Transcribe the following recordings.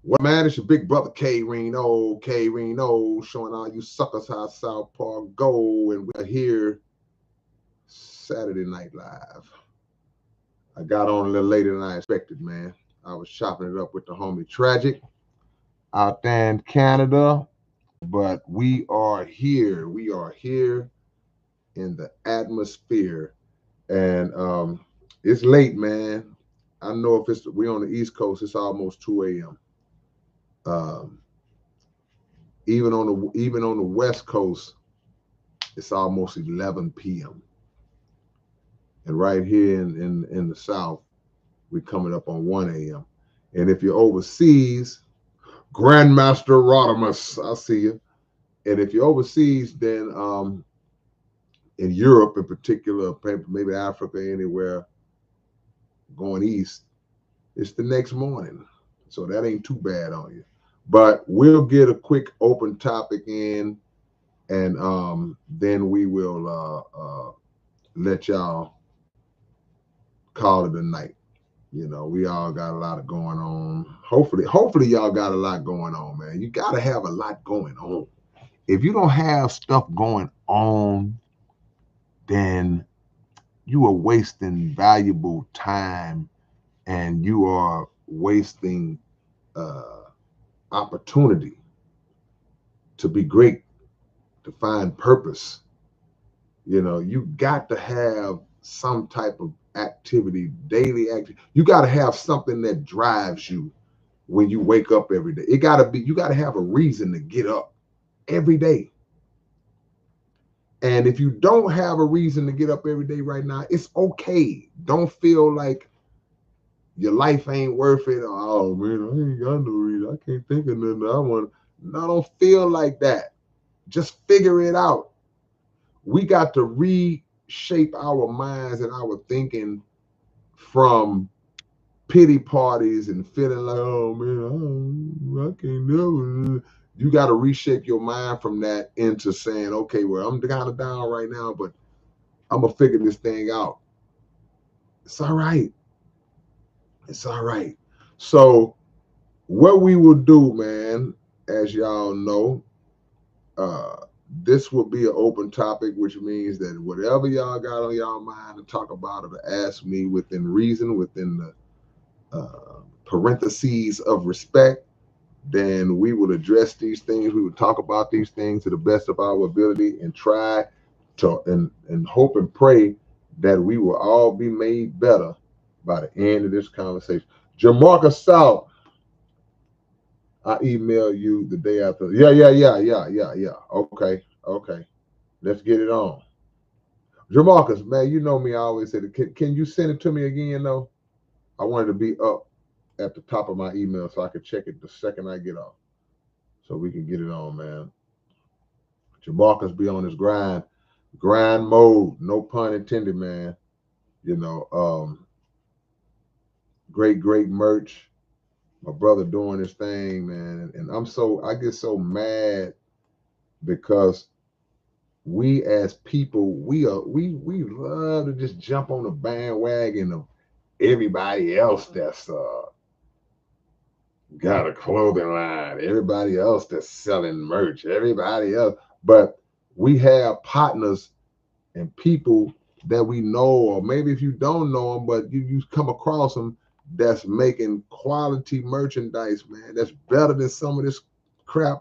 What man, it's your big brother K-Rino, K-Rino, showing all you suckers how South Park go. And we're here Saturday Night Live. I got on a little later than I expected, man. I was chopping it up with the homie Tragic out there in Canada. But we are here. We are here in the atmosphere. And it's late, man. I know if it's we on the East Coast, it's almost 2 a.m. Um, even on the West Coast, it's almost 11 p.m. And right here in the South, we're coming up on 1 a.m. And if you're overseas, Grandmaster Rodimus, I see you. And if you're overseas, then in Europe in particular, maybe Africa, anywhere going east, it's the next morning. So that ain't too bad on you. But we'll get a quick open topic in, and then we will let y'all call it a night. You know, we all got a lot of going on. Hopefully y'all got a lot going on, man. You got to have a lot going on. If you don't have stuff going on, then you are wasting valuable time, and you are wasting opportunity to be great, to find purpose. You know, you got to have some type of activity, daily activity. You got to have something that drives you when you wake up every day. You got to have a reason to get up every day. And if you don't have a reason to get up every day right now, it's okay. Don't feel like your life ain't worth it. Oh man, I ain't got no reason. I can't think of nothing I want. No, don't feel like that. Just figure it out. We got to reshape our minds and our thinking from pity parties and feeling like, oh man, I can't never. You got to reshape your mind from that into saying, okay, well, I'm kind of down right now, but I'm gonna figure this thing out. It's all right. It's all right. So what we will do, man, as y'all know, uh, this will be an open topic, which means that whatever y'all got on y'all mind to talk about or to ask me within reason, within the parentheses of respect, then we will address these things. We will talk about these things to the best of our ability and try to and hope and pray that we will all be made better by the end of this conversation. Jamarcus South, I email you the day after. Yeah. Okay. Let's get it on. Jamarcus, man, you know me. I always say, can you send it to me again, though? I wanted to be up at the top of my email so I could check it the second I get off, so we can get it on, man. Jamarcus be on his grind mode. No pun intended, man. You know, great merch. My brother doing his thing, man, and I get so mad because we as people, we love to just jump on the bandwagon of everybody else that's got a clothing line, everybody else that's selling merch, everybody else. But we have partners and people that we know, or maybe if you don't know them, but you come across them, that's making quality merchandise, man. That's better than some of this crap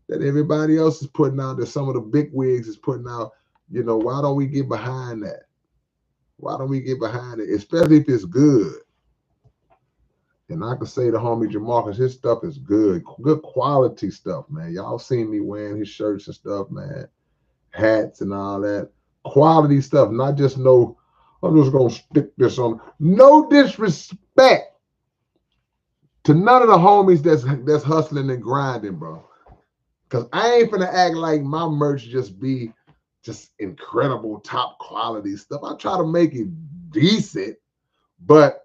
that everybody else is putting out, that some of the big wigs is putting out. You know, why don't we get behind that? Why don't we get behind it? Especially if it's good. And I can say to homie Jamarcus, his stuff is good quality stuff, man. Y'all seen me wearing his shirts and stuff, man. Hats and all that. Quality stuff, not just no, I'm just gonna stick this on. No disrespect to none of the homies that's hustling and grinding, bro. Cause I ain't finna act like my merch just be just incredible top quality stuff. I try to make it decent, but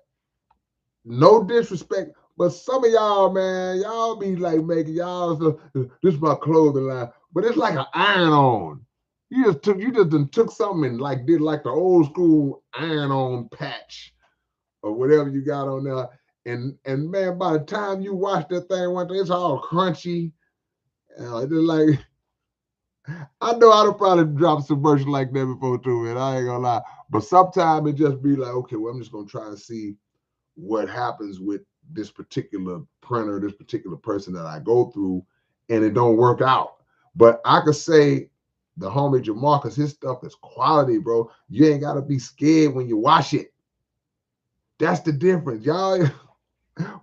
no disrespect. But some of y'all, man, y'all be like making y'all this is my clothing line, but it's like an iron on. You just done took something and like did like the old school iron on patch or whatever you got on there, And man, by the time you watch that thing one day, it's all crunchy. It's like I know I'd have probably dropped some version like that before too, man. I ain't gonna lie. But sometimes it just be like, okay, well, I'm just gonna try and see what happens with this particular printer, this particular person that I go through, and it don't work out. But I could say the homie Jamarcus, his stuff is quality, bro. You ain't gotta be scared when you watch it. That's the difference, y'all.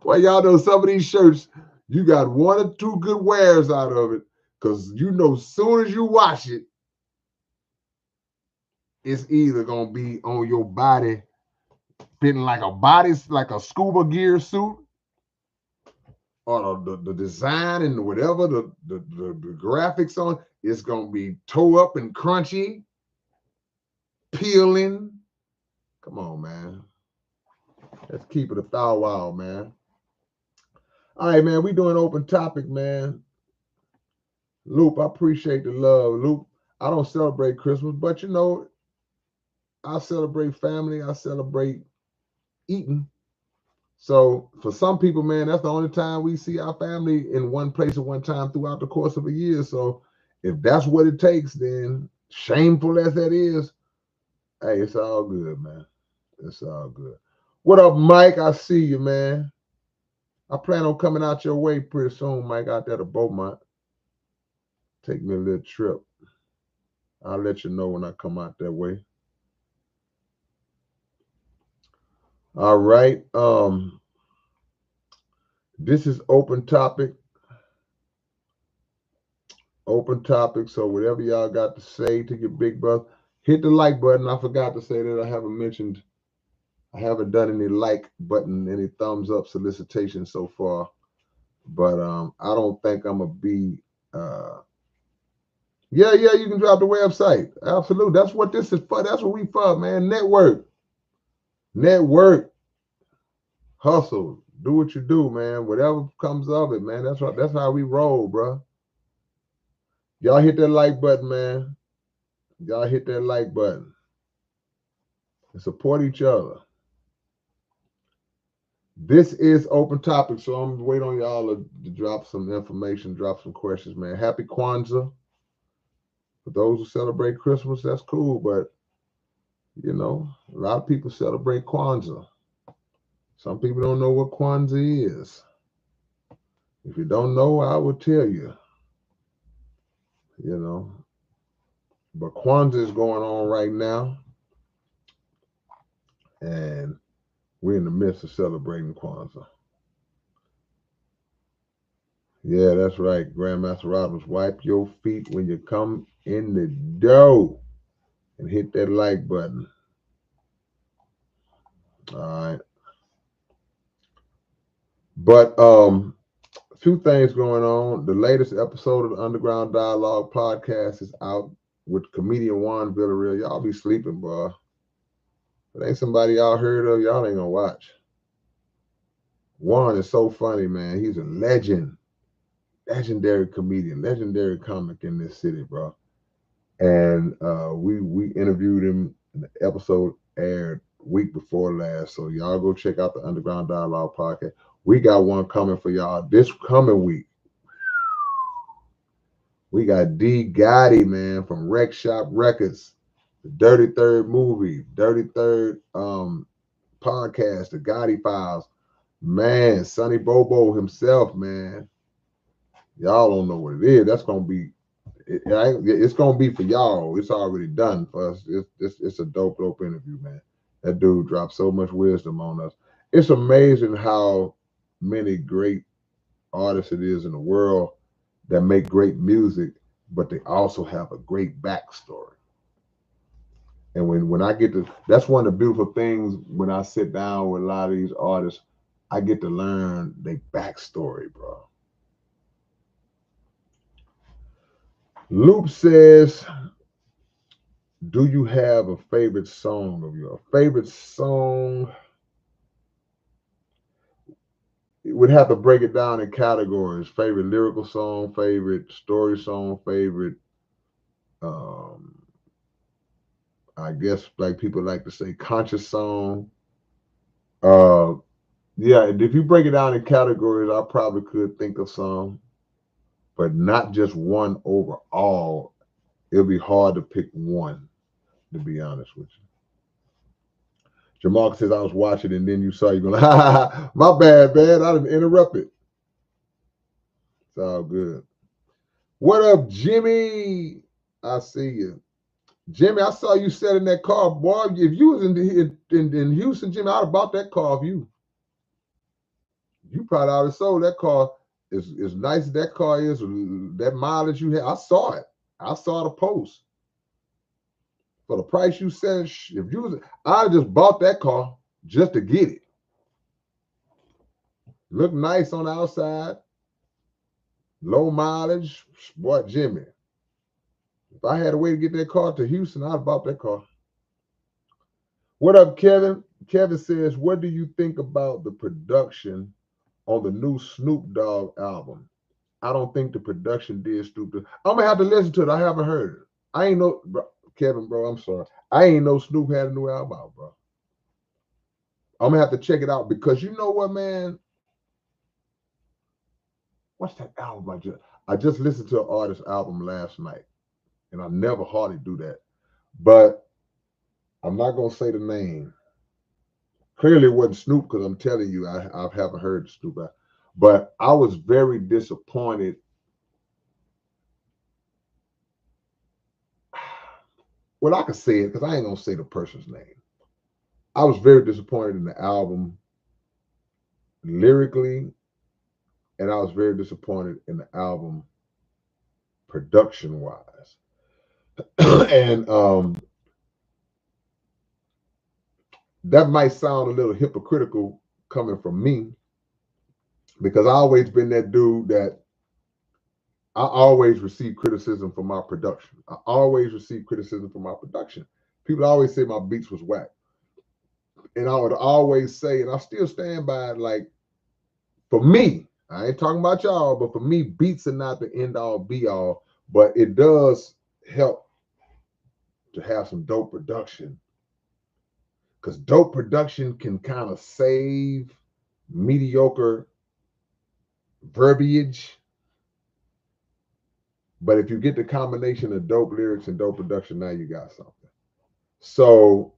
Well, y'all know some of these shirts, you got one or two good wears out of it, because you know, as soon as you wash it, it's either gonna be on your body, fitting like a scuba gear suit, or the design and whatever the graphics on, it's gonna be toe up and crunchy, peeling. Come on, man. Let's keep it a thou wow, man. All right, man. We doing open topic, man. Loop, I appreciate the love. Loop, I don't celebrate Christmas, but you know, I celebrate family. I celebrate eating. So for some people, man, that's the only time we see our family in one place at one time throughout the course of a year. So if that's what it takes, then shameful as that is, hey, it's all good, man. It's all good. What up, Mike? I see you, man. I plan on coming out your way pretty soon, Mike, out there to Beaumont. Take me a little trip. I'll let you know when I come out that way. All right. This is open topic. Open topic. So whatever y'all got to say to your big brother, hit the like button. I forgot to say that I haven't done any like button, any thumbs up solicitation so far. But I don't think I'm gonna be yeah, you can drop the website. Absolutely. That's what this is for. That's what we for, man. Network, hustle, do what you do, man. Whatever comes of it, man. That's how we roll, bro. Y'all hit that like button, man. Y'all hit that like button and support each other. This is open topic, so I'm waiting on y'all to drop some information, drop some questions, man. Happy Kwanzaa. For those who celebrate Christmas, that's cool, but you know, a lot of people celebrate Kwanzaa. Some people don't know what Kwanzaa is. If you don't know, I will tell you. You know, but Kwanzaa is going on right now, and we're in the midst of celebrating Kwanzaa. Yeah, that's right. Grandmaster Robbins, wipe your feet when you come in the door and hit that like button. All right. But a few things going on. The latest episode of the Underground Dialogue podcast is out with comedian Juan Villarreal. Y'all be sleeping, bro. If it ain't somebody y'all heard of, y'all ain't gonna watch. Juan is so funny, man. He's a legend. Legendary comedian, legendary comic in this city, bro. And we interviewed him. And the episode aired week before last, so y'all go check out the Underground Dialogue podcast. We got one coming for y'all this coming week. We got D Gotti, man, from Rec Shop Records, the Dirty Third movie, Dirty Third podcast, the Gotti Files. Man, Sonny Bobo himself, man. Y'all don't know what it is. That's gonna be it's gonna be for y'all. It's already done for us. It's a dope interview, man. That dude dropped so much wisdom on us. It's amazing how many great artists it is in the world that make great music, but they also have a great backstory. And when I get to, that's one of the beautiful things when I sit down with a lot of these artists, I get to learn their backstory, bro. Loop says, do you have a favorite song of yours? Favorite song? It would have to break it down in categories. Favorite lyrical song, favorite story song, favorite, I guess like people like to say conscious song. Yeah, and if you break it down in categories, I probably could think of some, but not just one overall. It'll be hard to pick one, to be honest with you. Jamal says I was watching and then you saw you going, ha ha ha, my bad, man. I didn't interrupt it. It's all good. What up, Jimmy? I see you. Jimmy, I saw you sat in that car, boy. If you was in Houston, Jimmy, I'd have bought that car of you. You probably already sold that car. As nice as that car is, that mileage you had, I saw it. I saw the post. For the price you said, if you was, I just bought that car just to get it. Look nice on the outside, low mileage. Boy, Jimmy, if I had a way to get that car to Houston, I'd have bought that car. What up, Kevin? Kevin says, what do you think about the production on the new Snoop Dogg album? I don't think the production did stupid. I'm gonna have to listen to it. I haven't heard it. I ain't know, bro, Kevin, bro. I'm sorry. I ain't know Snoop had a new album out, bro. I'm gonna have to check it out because you know what, man? What's that album I just listened to an artist album last night, and I never hardly do that. But I'm not gonna say the name. Clearly, it wasn't Snoop because I'm telling you, I haven't heard Snoop. But I was very disappointed. Well, I can say it because I ain't gonna say the person's name. I was very disappointed in the album lyrically, and I was very disappointed in the album production wise. And that might sound a little hypocritical coming from me because I always been that dude that I always receive criticism for my production. I always receive criticism for my production. People always say my beats was whack. And I would always say, and I still stand by it, like, for me, I ain't talking about y'all, but for me, beats are not the end all be all, but it does help to have some dope production. Because dope production can kind of save mediocre verbiage. But if you get the combination of dope lyrics and dope production, now you got something. So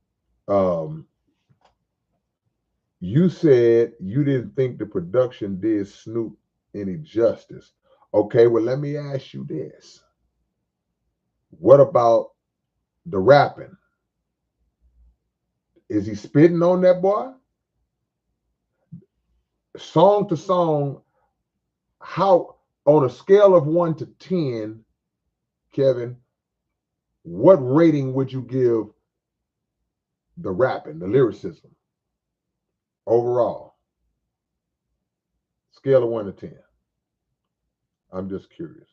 you said you didn't think the production did Snoop any justice. Okay, well, let me ask you this. What about the rapping? Is he spitting on that boy? Song to song, how on a scale of 1 to 10, Kevin, what rating would you give the rapping, the lyricism overall? Scale of 1 to 10. I'm just curious.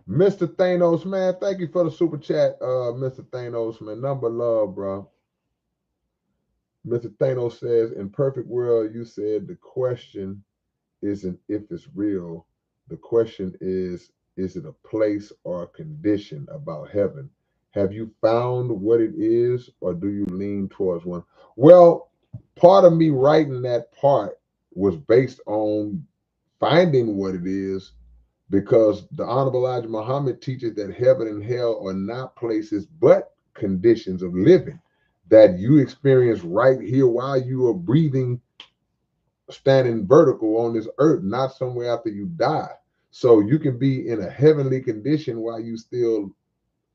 Mr. Thanos, man, thank you for the super chat, Mr. Thanos, man. Number love, bro. Mr. Thanos says, in perfect world, you said the question isn't if it's real. The question is it a place or a condition about heaven? Have you found what it is, or do you lean towards one? Well, part of me writing that part was based on finding what it is, because the Honorable Elijah Muhammad teaches that heaven and hell are not places but conditions of living that you experience right here while you are breathing, standing vertical on this earth, not somewhere after you die. So you can be in a heavenly condition while you still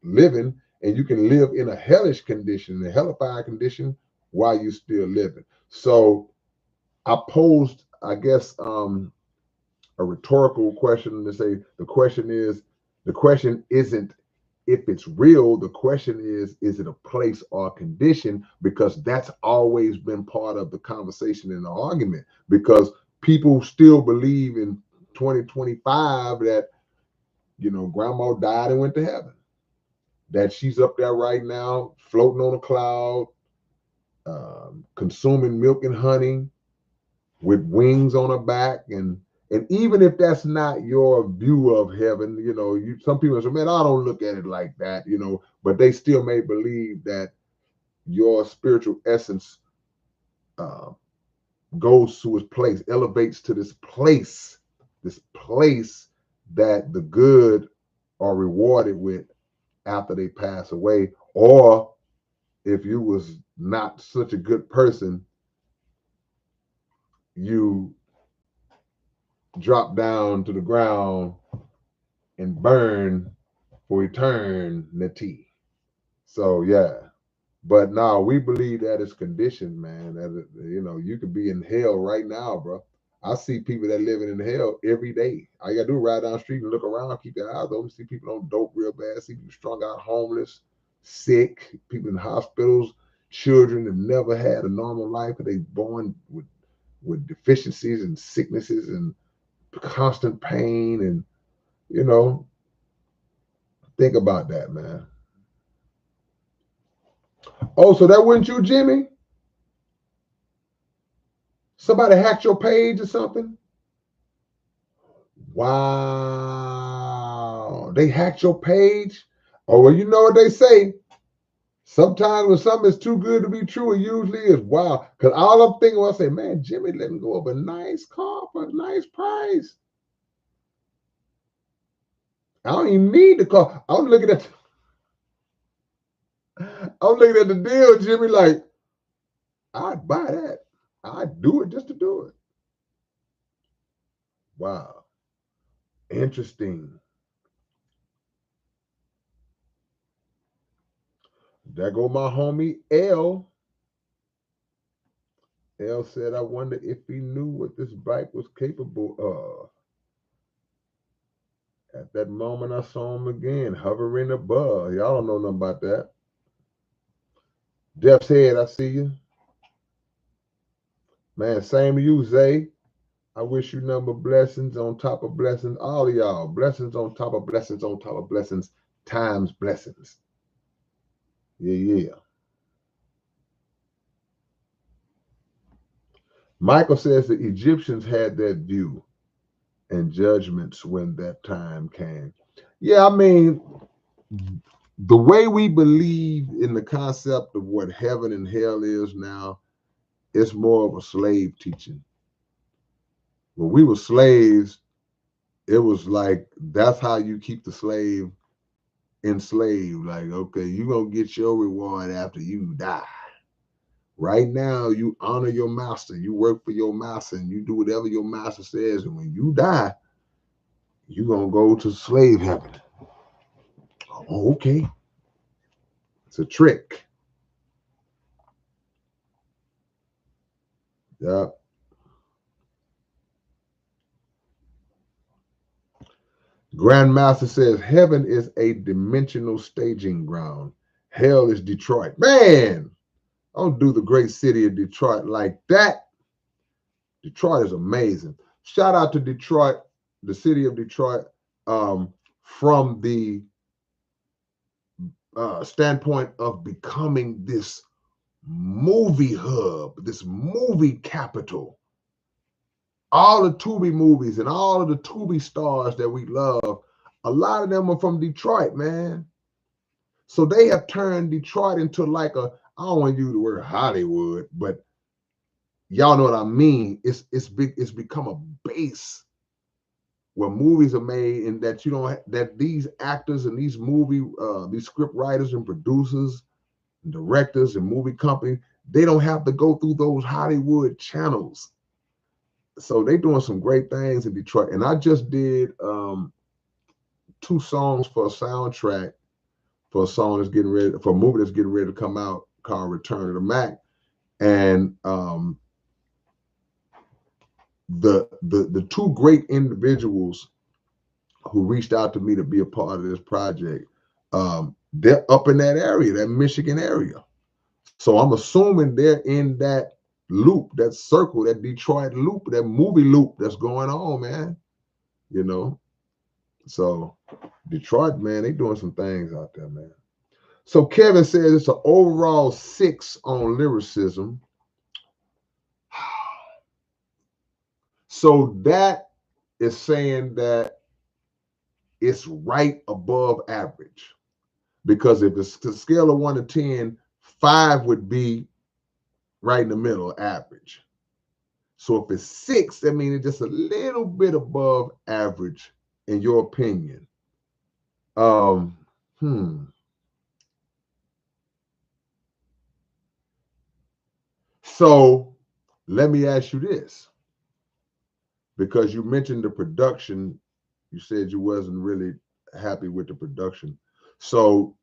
living, and you can live in a hellish condition, a hellified condition while you still living. So I posed, I guess, a rhetorical question to say the question isn't if it's real, the question is it a place or a condition? Because that's always been part of the conversation and the argument, because people still believe in 2025 that, you know, grandma died and went to heaven, that she's up there right now floating on a cloud, consuming milk and honey with wings on her back. And even if that's not your view of heaven, you know, some people say, man, I don't look at it like that, you know, but they still may believe that, your spiritual essence goes to its place, elevates to this place that the good are rewarded with after they pass away. Or if you was not such a good person, you drop down to the ground and burn for eternity. So yeah. But no, we believe that it's conditioned, man. That you could be in hell right now, bro. I see people that living in hell every day. All you gotta do is ride down the street and look around, keep your eyes open, see people on dope real bad, see people strung out, homeless, sick, people in hospitals, children that never had a normal life, but they born with deficiencies and sicknesses and constant pain. And think about that, man. Oh, so that wasn't you, Jimmy? Somebody hacked your page or something? Wow. They hacked your page? Oh, well, you know what they say. Sometimes when something is too good to be true, it usually is. Wow. Because all I'm thinking was, I say, man, Jimmy let me go up a nice car for a nice price. I don't even need the car. I'm looking at the deal, Jimmy, like, I'd buy that. I'd do it just to do it. Wow. Interesting. There go my homie L. L said, I wonder if he knew what this bike was capable of. At that moment, I saw him again, hovering above. Y'all don't know nothing about that. Jeff's head, I see you. Man, same to you, Zay. I wish you number blessings on top of blessings. All of y'all, blessings on top of blessings on top of blessings, times blessings. Yeah. Michael says the Egyptians had that view and judgments when that time came. Yeah, I mean, the way we believe in the concept of what heaven and hell is now, it's more of a slave teaching. When we were slaves, it was like, that's how you keep the slave enslaved. Like, okay, you're going to get your reward after you die. Right now, you honor your master. You work for your master and you do whatever your master says. And when you die, you're going to go to slave heaven. Oh, okay. It's a trick. Yeah. Grandmaster says heaven is a dimensional staging ground. Hell is Detroit. Man, don't do the great city of Detroit like that. Detroit is amazing. Shout out to Detroit, the city of Detroit, from the standpoint of becoming this movie hub, this movie capital. All the Tubi movies and all of the Tubi stars that we love, a lot of them are from Detroit, man. So they have turned Detroit into like I don't want to use the word Hollywood, but y'all know what I mean. It's become a base where movies are made, and that that these actors and these these script writers and producers and directors and movie companies, they don't have to go through those Hollywood channels. So they doing some great things in Detroit. And I just did 2 songs for a soundtrack for a song that's getting ready, for a movie that's getting ready to come out called Return of the Mac. And the 2 great individuals who reached out to me to be a part of this project, they're up in that area, that Michigan area. So I'm assuming they're in that loop, that circle, that Detroit loop, that movie loop that's going on, man. So Detroit, man, they doing some things out there, man. So Kevin says it's an overall 6 on lyricism. So that is saying that it's right above average. Because if it's a scale of 1 to 10, 5 would be right in the middle, average. So if it's 6, that means it's just a little bit above average, in your opinion. Um, So let me ask you this, because you mentioned the production. You said you wasn't really happy with the production. So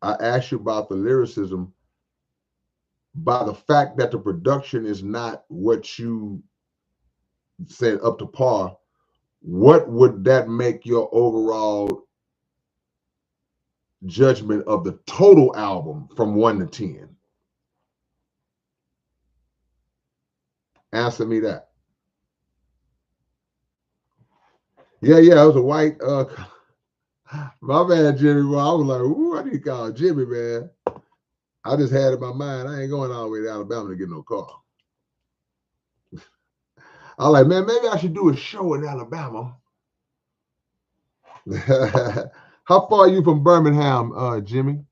I asked you about the lyricism. By the fact that the production is not what you said up to par, what would that make your overall judgment of the total album from 1 to 10? Answer me that. Yeah, it was a white my man Jimmy. Well, I was like, ooh, I need to call Jimmy, man. I just had in my mind, I ain't going all the way to Alabama to get no car. I was like, man, maybe I should do a show in Alabama. How far are you from Birmingham, Jimmy?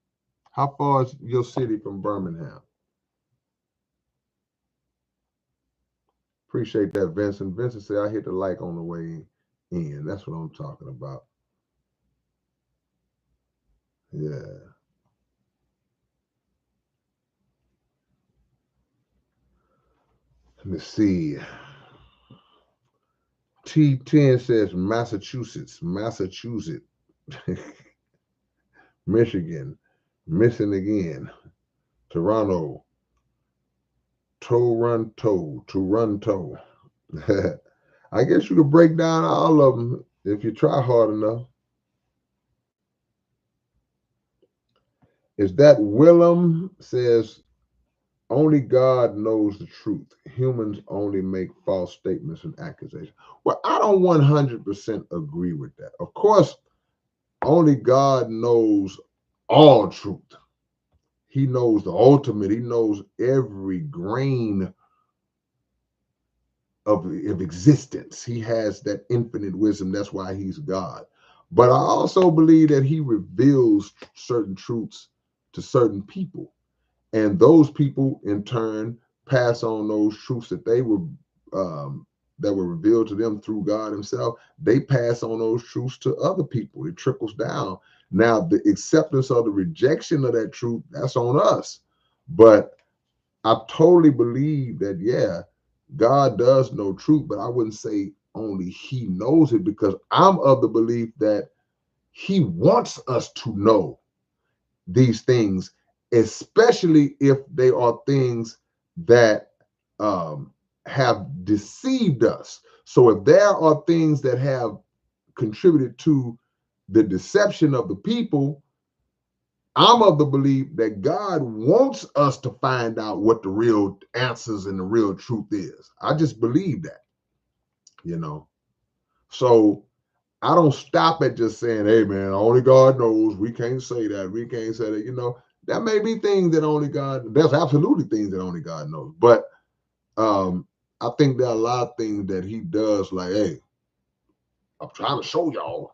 How far is your city from Birmingham? Appreciate that, Vincent. Vincent said I hit the like on the way in. That's what I'm talking about. Yeah. Let me see. T10 says Massachusetts, Michigan, missing again, Toronto, Toronto. I guess you could break down all of them if you try hard enough. Is that Willem says, only God knows the truth. Humans only make false statements and accusations. Well, I don't 100% agree with that. Of course, only God knows all truth. He knows the ultimate. He knows every grain of existence. He has that infinite wisdom. That's why he's God. But I also believe that he reveals certain truths to certain people. And those people in turn pass on those truths that were revealed to them through God himself. They pass on those truths to other people. It trickles down. Now, the acceptance or the rejection of that truth, that's on us. But I totally believe that, yeah, God does know truth, but I wouldn't say only he knows it, because I'm of the belief that he wants us to know these things, especially if they are things that have deceived us. So if there are things that have contributed to the deception of the people, I'm of the belief that God wants us to find out what the real answers and the real truth is. I just believe that, you know. So I don't stop at just saying, hey, man, only God knows. We can't say that. We can't say that. You know, that may be things that only God, there's absolutely things that only God knows. But I think there are a lot of things that he does, like, hey, I'm trying to show y'all,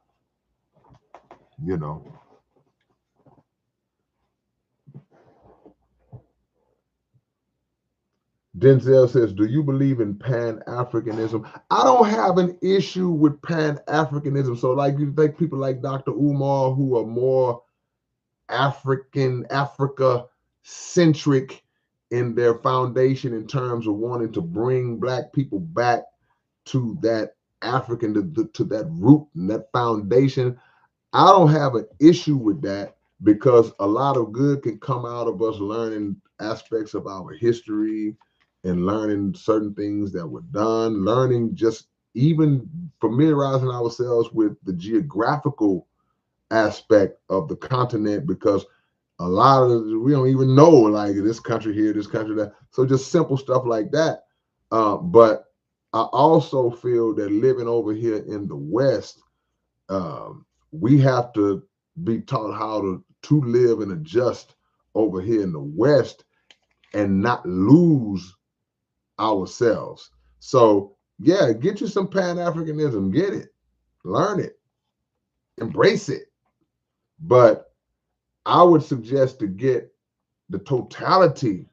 you know. Denzel says, do you believe in pan-Africanism? I don't have an issue with pan-Africanism. So like, you think people like Dr. Umar, who are more Africa-centric in their foundation in terms of wanting to bring Black people back to that African, to that root and that foundation. I don't have an issue with that, because a lot of good can come out of us learning aspects of our history and learning certain things that were done, learning just even familiarizing ourselves with the geographical aspect of the continent, because a lot of we don't even know, like, this country here, this country there. So just simple stuff like that. But I also feel that living over here in the West, we have to be taught how to live and adjust over here in the West and not lose ourselves. So yeah, get you some Pan-Africanism, get it, learn it, embrace it. But I would suggest to get the totality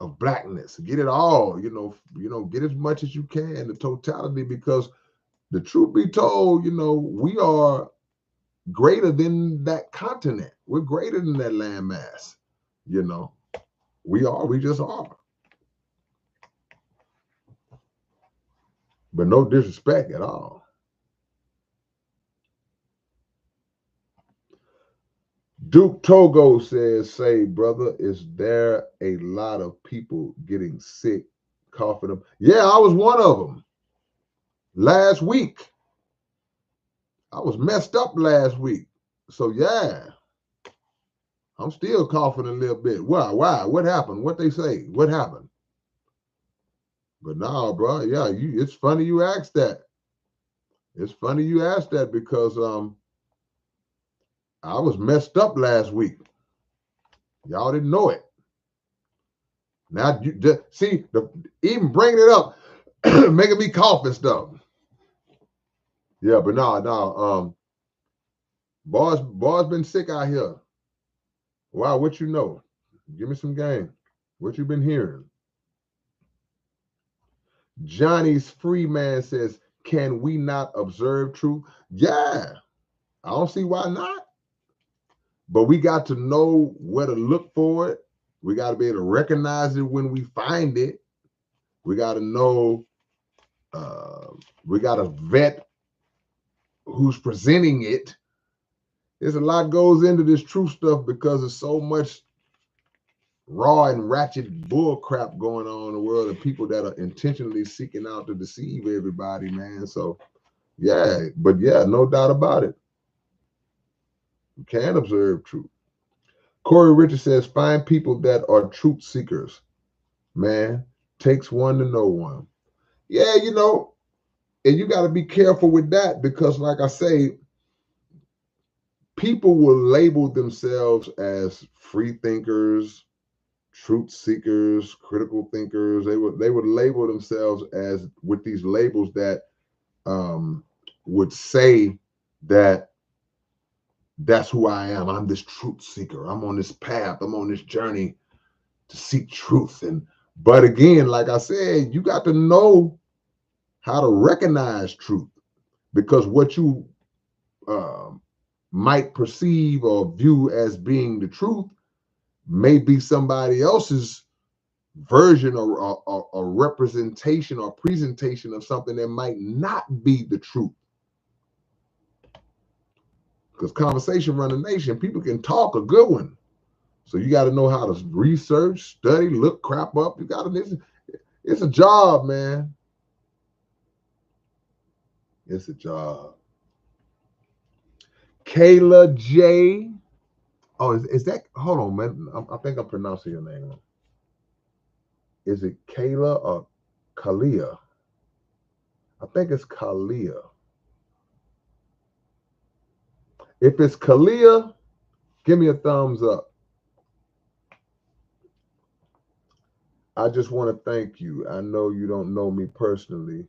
of blackness. Get it all, get as much as you can, the totality, because the truth be told, we are greater than that continent. We're greater than that landmass. We just are. But no disrespect at all. Duke Togo says, say, brother, is there a lot of people getting sick, coughing up? Yeah, I was one of them last week. I was messed up last week. So, yeah, I'm still coughing a little bit. Why? What happened? What they say? What happened? But no, bro, yeah, it's funny you asked that. It's funny you asked that because I was messed up last week. Y'all didn't know it. Now you just see even bringing it up, making me cough and stuff. Yeah, but no. Boys been sick out here. Wow, what you know? Give me some game. What you been hearing? Johnny's free man says, can we not observe truth? Yeah, I don't see why not. But we got to know where to look for it. We got to be able to recognize it when we find it. We got to know, we got to vet who's presenting it. There's a lot goes into this truth stuff because there's so much raw and ratchet bull crap going on in the world of people that are intentionally seeking out to deceive everybody, man. So, yeah, no doubt about it. You can observe truth. Corey Richard says, find people that are truth seekers. Man, takes one to know one. Yeah, and you got to be careful with that because, like I say, people will label themselves as free thinkers, truth seekers, critical thinkers. They would label themselves as with these labels that would say that that's who I am. I'm this truth seeker. I'm on this path. I'm on this journey to seek truth. But again, like I said, you got to know how to recognize truth because what you might perceive or view as being the truth may be somebody else's version or representation or presentation of something that might not be the truth. Because conversation run a nation. People can talk a good one. So you got to know how to research, study, look crap up. You got to, it's a job, man. It's a job. Kayla J. Oh, is that, hold on, man. I think I'm pronouncing your name wrong. Is it Kayla or Kalia? I think it's Kalia. If it's Kalia, give me a thumbs up. I just want to thank you. I know you don't know me personally,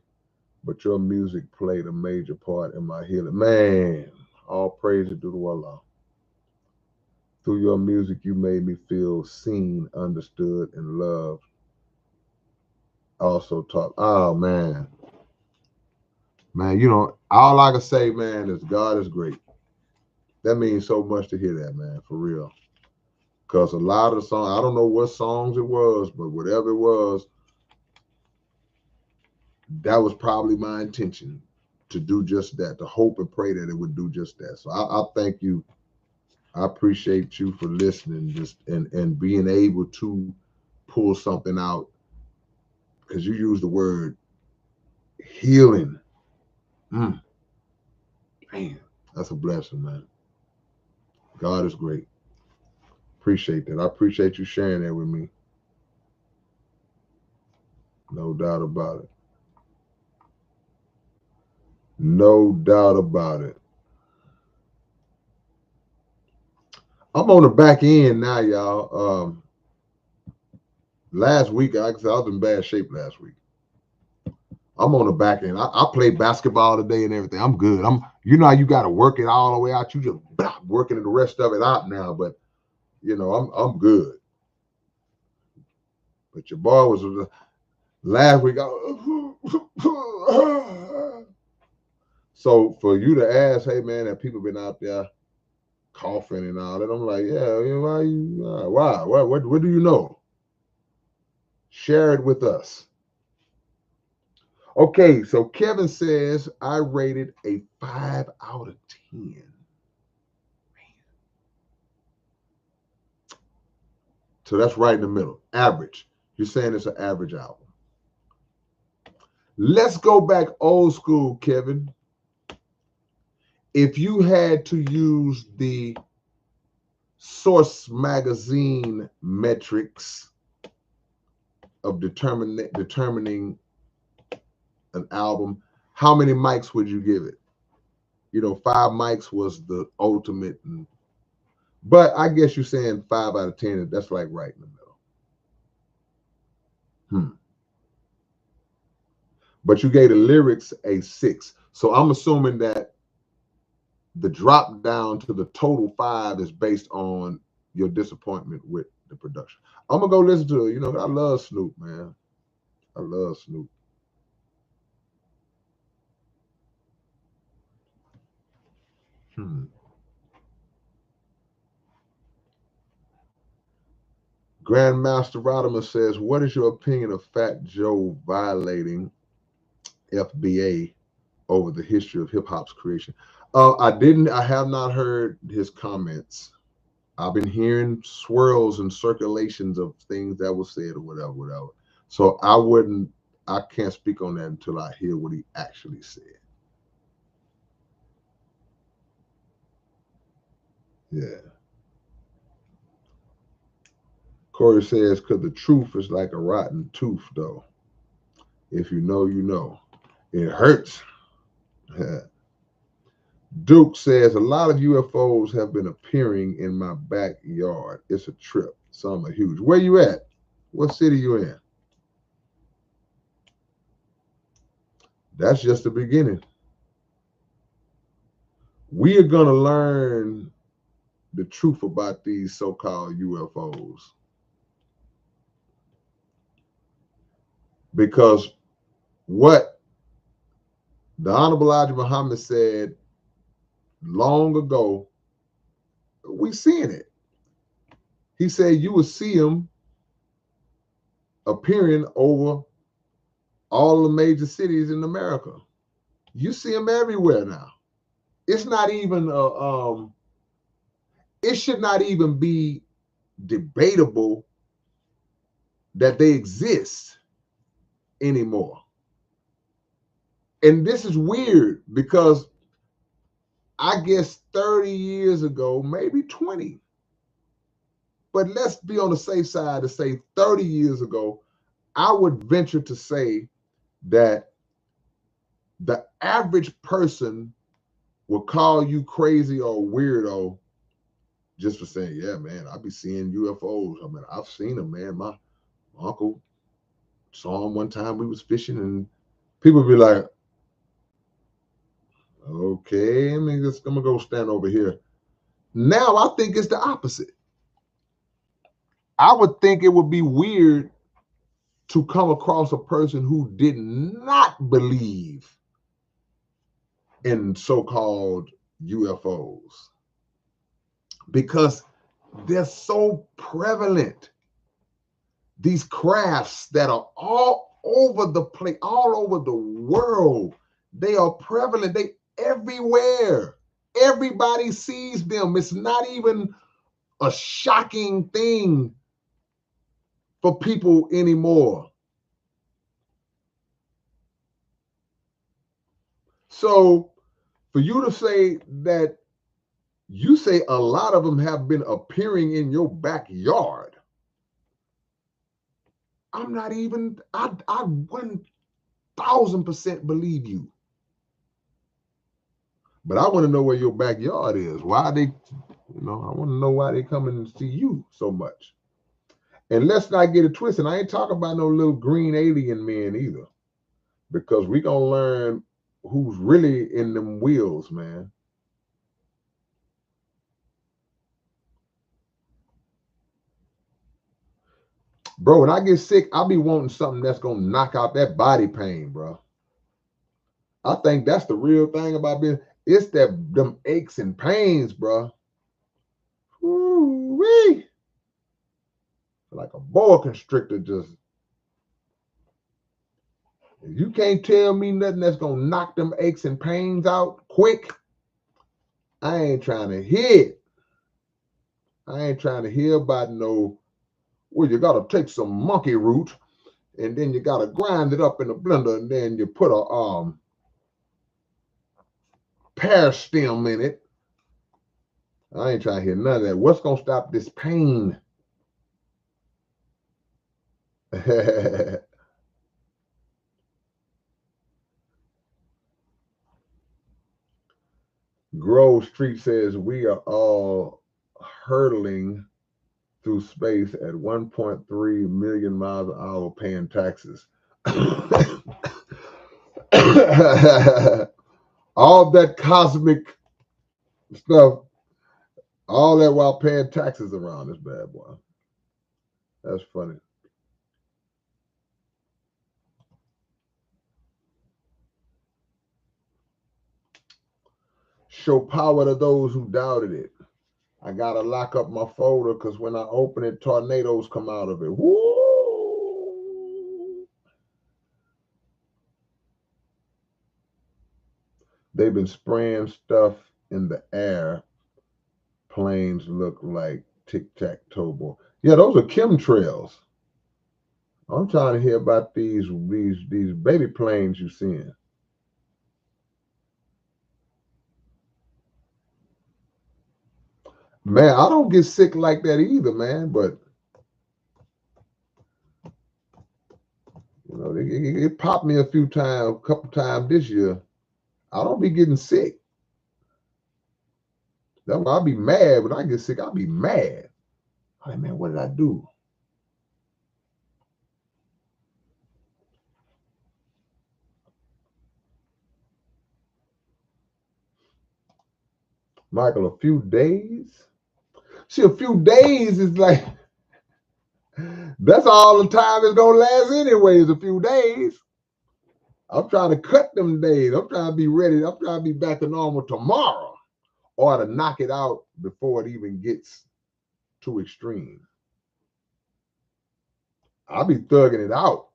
but your music played a major part in my healing. Man, all praise to Allah. Through your music, you made me feel seen, understood, and loved. Also talk. Oh, man. Man, all I can say, man, is God is great. That means so much to hear that, man, for real. Because a lot of the songs, I don't know what songs it was, but whatever it was, that was probably my intention to do just that, to hope and pray that it would do just that. So I thank you. I appreciate you for listening just and being able to pull something out because you use the word healing. Man, that's a blessing, man. God is great. Appreciate that. I appreciate you sharing that with me. No doubt about it. No doubt about it. I'm on the back end now, y'all. Last week, like I said, I was in bad shape last week. I'm on the back end. I played basketball today and everything. I'm good. How you got to work it all the way out. You just working the rest of it out now, but I'm good. But your boy was last week. So for you to ask, hey man, have people been out there coughing and all that? I'm like, yeah, why? What do you know? Share it with us. Okay, so Kevin says I rated a 5 out of 10. So that's right in the middle. Average. You're saying it's an average album. Let's go back old school, Kevin. If you had to use the Source magazine metrics of determining an album, how many mics would you give it? 5 mics was the ultimate. But I guess you're saying 5 out of 10. That's like right in the middle. But you gave the lyrics a 6. So I'm assuming that the drop down to the total 5 is based on your disappointment with the production. I'm gonna go listen to it. I love Snoop, man. I love Snoop. Grandmaster Rodimus says, what is your opinion of Fat Joe violating FBA over the history of hip hop's creation? I have not heard his comments. I've been hearing swirls and circulations of things that were said or whatever. So I can't speak on that until I hear what he actually said. Yeah. Corey says, because the truth is like a rotten tooth, though. If you know, you know. It hurts. Duke says, a lot of UFOs have been appearing in my backyard. It's a trip. Some are huge. Where you at? What city you in? That's just the beginning. We are going to learn the truth about these so-called UFOs. Because what the Honorable Elijah Muhammad said long ago, we seeing it. He said you will see them appearing over all the major cities in America. You see them everywhere now. It's not even it should not even be debatable that they exist anymore. And this is weird because I guess 30 years ago, maybe 20, but let's be on the safe side to say 30 years ago, I would venture to say that the average person will call you crazy or weirdo just for saying, yeah, man, I be seeing UFOs. I mean, I've seen them, man. My uncle saw them one time. We was fishing, and people be like, okay, I'm gonna go stand over here. Now I think it's the opposite. I would think it would be weird to come across a person who did not believe in so-called UFOs because they're so prevalent. These crafts that are all over the place, all over the world, they are prevalent. They everywhere. Everybody sees them. It's not even a shocking thing for people anymore. So for you to say that you say a lot of them have been appearing in your backyard, I'm not even, I 1000% believe you. But I want to know where your backyard is. Why they, I want to know why they come and see you so much. And let's not get it twisted. I ain't talking about no little green alien men either, because we gonna learn who's really in them wheels, man. Bro, when I get sick, I'll be wanting something that's gonna knock out that body pain, bro. I think that's the real thing about being, it's that them aches and pains, bro. Ooh-wee. Like a boa constrictor just, if you can't tell me nothing that's gonna knock them aches and pains out quick, I ain't trying to hear it. I ain't trying to hear about no, well, you gotta take some monkey root and then you gotta grind it up in a blender and then you put a pear stem in it. I ain't trying to hear none of that. What's gonna stop this pain? Grove Street says we are all hurtling through space at 1.3 million miles an hour paying taxes. All that cosmic stuff, all that while paying taxes around this bad boy. That's funny. Show power to those who doubted it. I gotta lock up my folder because when I open it, tornadoes come out of it. Woo! They've been spraying stuff in the air. Planes look like tic-tac-toe ball. Yeah, those are chemtrails. I'm trying to hear about these baby planes you're seeing. Man, I don't get sick like that either, man. But you know, it popped me a couple times this year. I don't be getting sick. That's why I be mad when I get sick. I be mad. Like, man, what did I do? Michael, a few days? See, a few days is like, that's all the time it's gonna last anyway, is a few days. I'm trying to cut them days. I'm trying to be ready. I'm trying to be back to normal tomorrow or to knock it out before it even gets too extreme. I'll be thugging it out.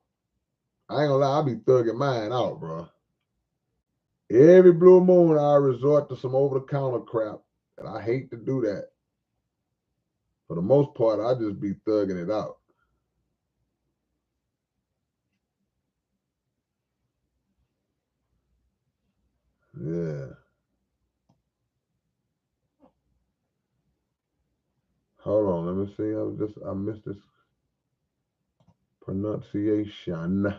I ain't gonna lie, I'll be thugging mine out, bro. Every blue moon, I resort to some over-the-counter crap, and I hate to do that. For the most part, I just be thugging it out. Yeah. Hold on, let me see. I missed this pronunciation.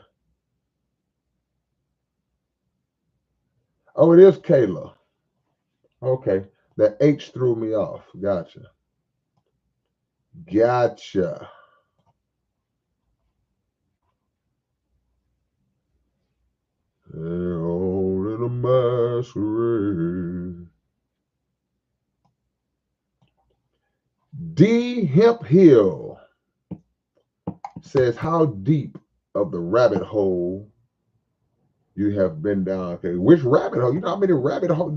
Oh, it is Kayla. Okay. That H threw me off. Gotcha. Gotcha. They're all in a masquerade. D. Hemp Hill says, how deep of the rabbit hole you have been down? Okay, which rabbit hole? You know how many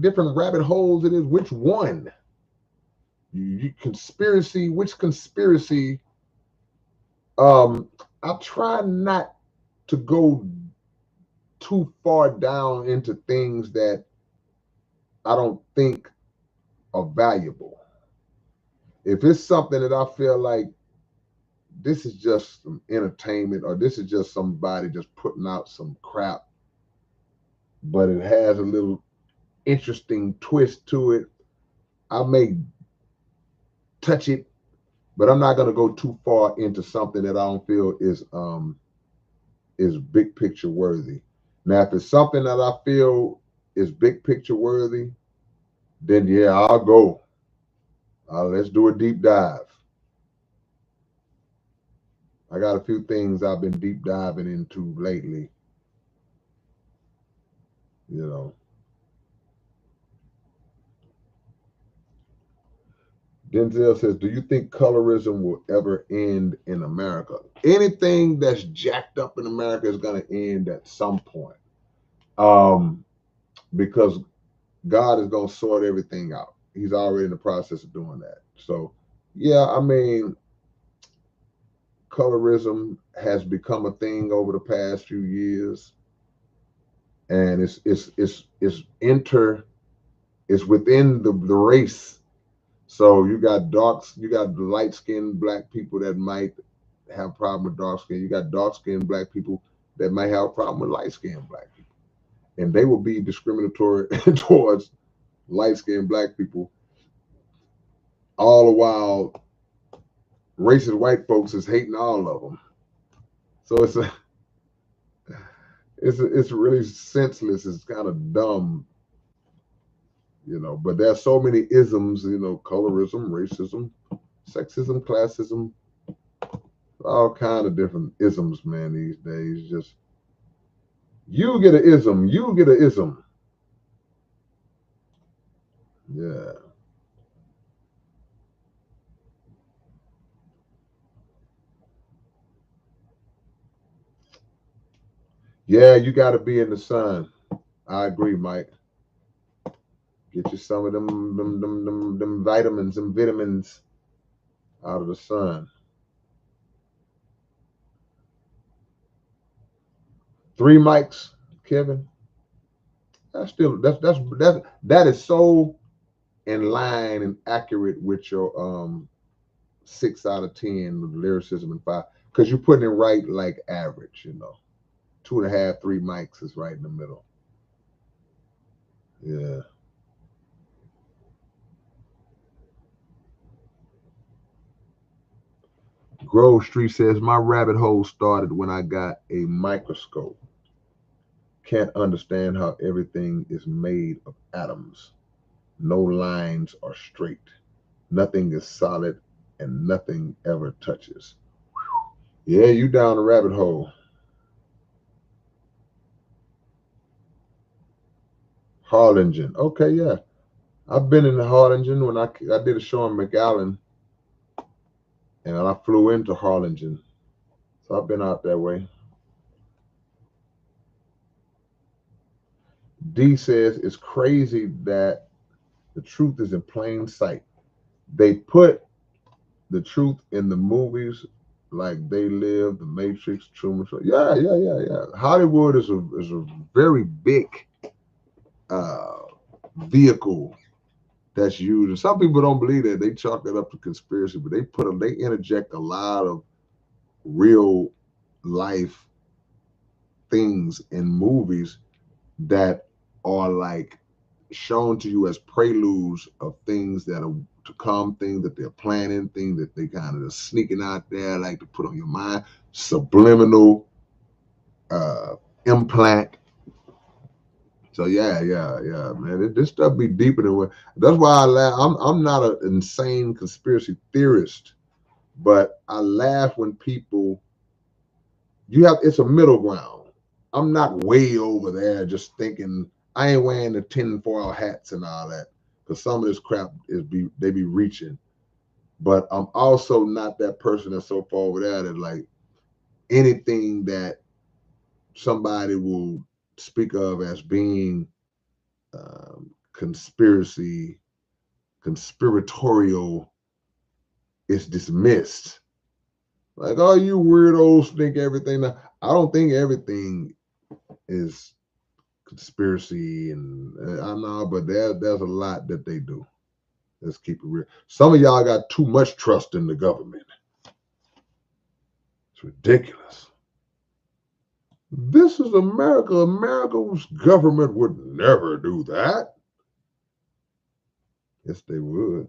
different rabbit holes it is? Which one? Conspiracy, which conspiracy? I try not to go too far down into things that I don't think are valuable. If it's something that I feel like this is just some entertainment or this is just somebody just putting out some crap, but it has a little interesting twist to it, I may touch it, but I'm not gonna go too far into something that I don't feel is big picture worthy. Now, if it's something that I feel is big picture worthy, then yeah, I'll go. Let's do a deep dive. I got a few things I've been deep diving into lately. You know, Denzel says, do you think colorism will ever end in America? Anything that's jacked up in America is going to end at some point. Because God is going to sort everything out. He's already in the process of doing that. So, yeah, I mean, colorism has become a thing over the past few years, and it's within the race. So you got light skinned black people that might have a problem with dark skin. You got dark skinned black people that might have a problem with light skinned black people, and they will be discriminatory towards light skinned black people, all the while racist white folks is hating all of them. So it's really senseless. It's kind of dumb, But there's so many isms, colorism, racism, sexism, classism, all kind of different isms, man. These days, just you get an ism, you get an ism. Yeah. Yeah, you got to be in the sun. I agree, Mike. Get you some of them vitamins, them vitamins out of the sun. 3 mics, Kevin. That is so in line and accurate with your 6 out of 10 with lyricism and 5, because you're putting it right like average, 2.5, 3 mics is right in the middle. Yeah. Grove Street says, my rabbit hole started when I got a microscope. Can't understand how everything is made of atoms. No lines are straight. Nothing is solid and nothing ever touches. Yeah, you down the rabbit hole. Harlingen. Okay, yeah. I've been in the Harlingen when I did a show in McAllen, and I flew into Harlingen. So I've been out that way. D says it's crazy that the truth is in plain sight. They put the truth in the movies like They Live, The Matrix, Truman Show. Yeah. Hollywood is a very big vehicle that's used. And some people don't believe that. They chalk it up to conspiracy, but they interject a lot of real life things in movies that are like shown to you as preludes of things that are to come, things that they're planning, things that they kind of just sneaking out there, like to put on your mind, subliminal implant. So yeah, man. This stuff be deeper than what. That's why I laugh. I'm not an insane conspiracy theorist, but I laugh when people. It's a middle ground. I'm not way over there just thinking I ain't wearing the tinfoil hats and all that, because some of this crap they be reaching. But I'm also not that person that's so far over there that like anything that somebody will speak of as being conspiratorial is dismissed. Like, oh, you weirdos think everything. I don't think everything is conspiracy, and I know, but there's a lot that they do. Let's keep it real. Some of y'all got too much trust in the government. It's ridiculous. This is America. America's government would never do that. Yes, they would.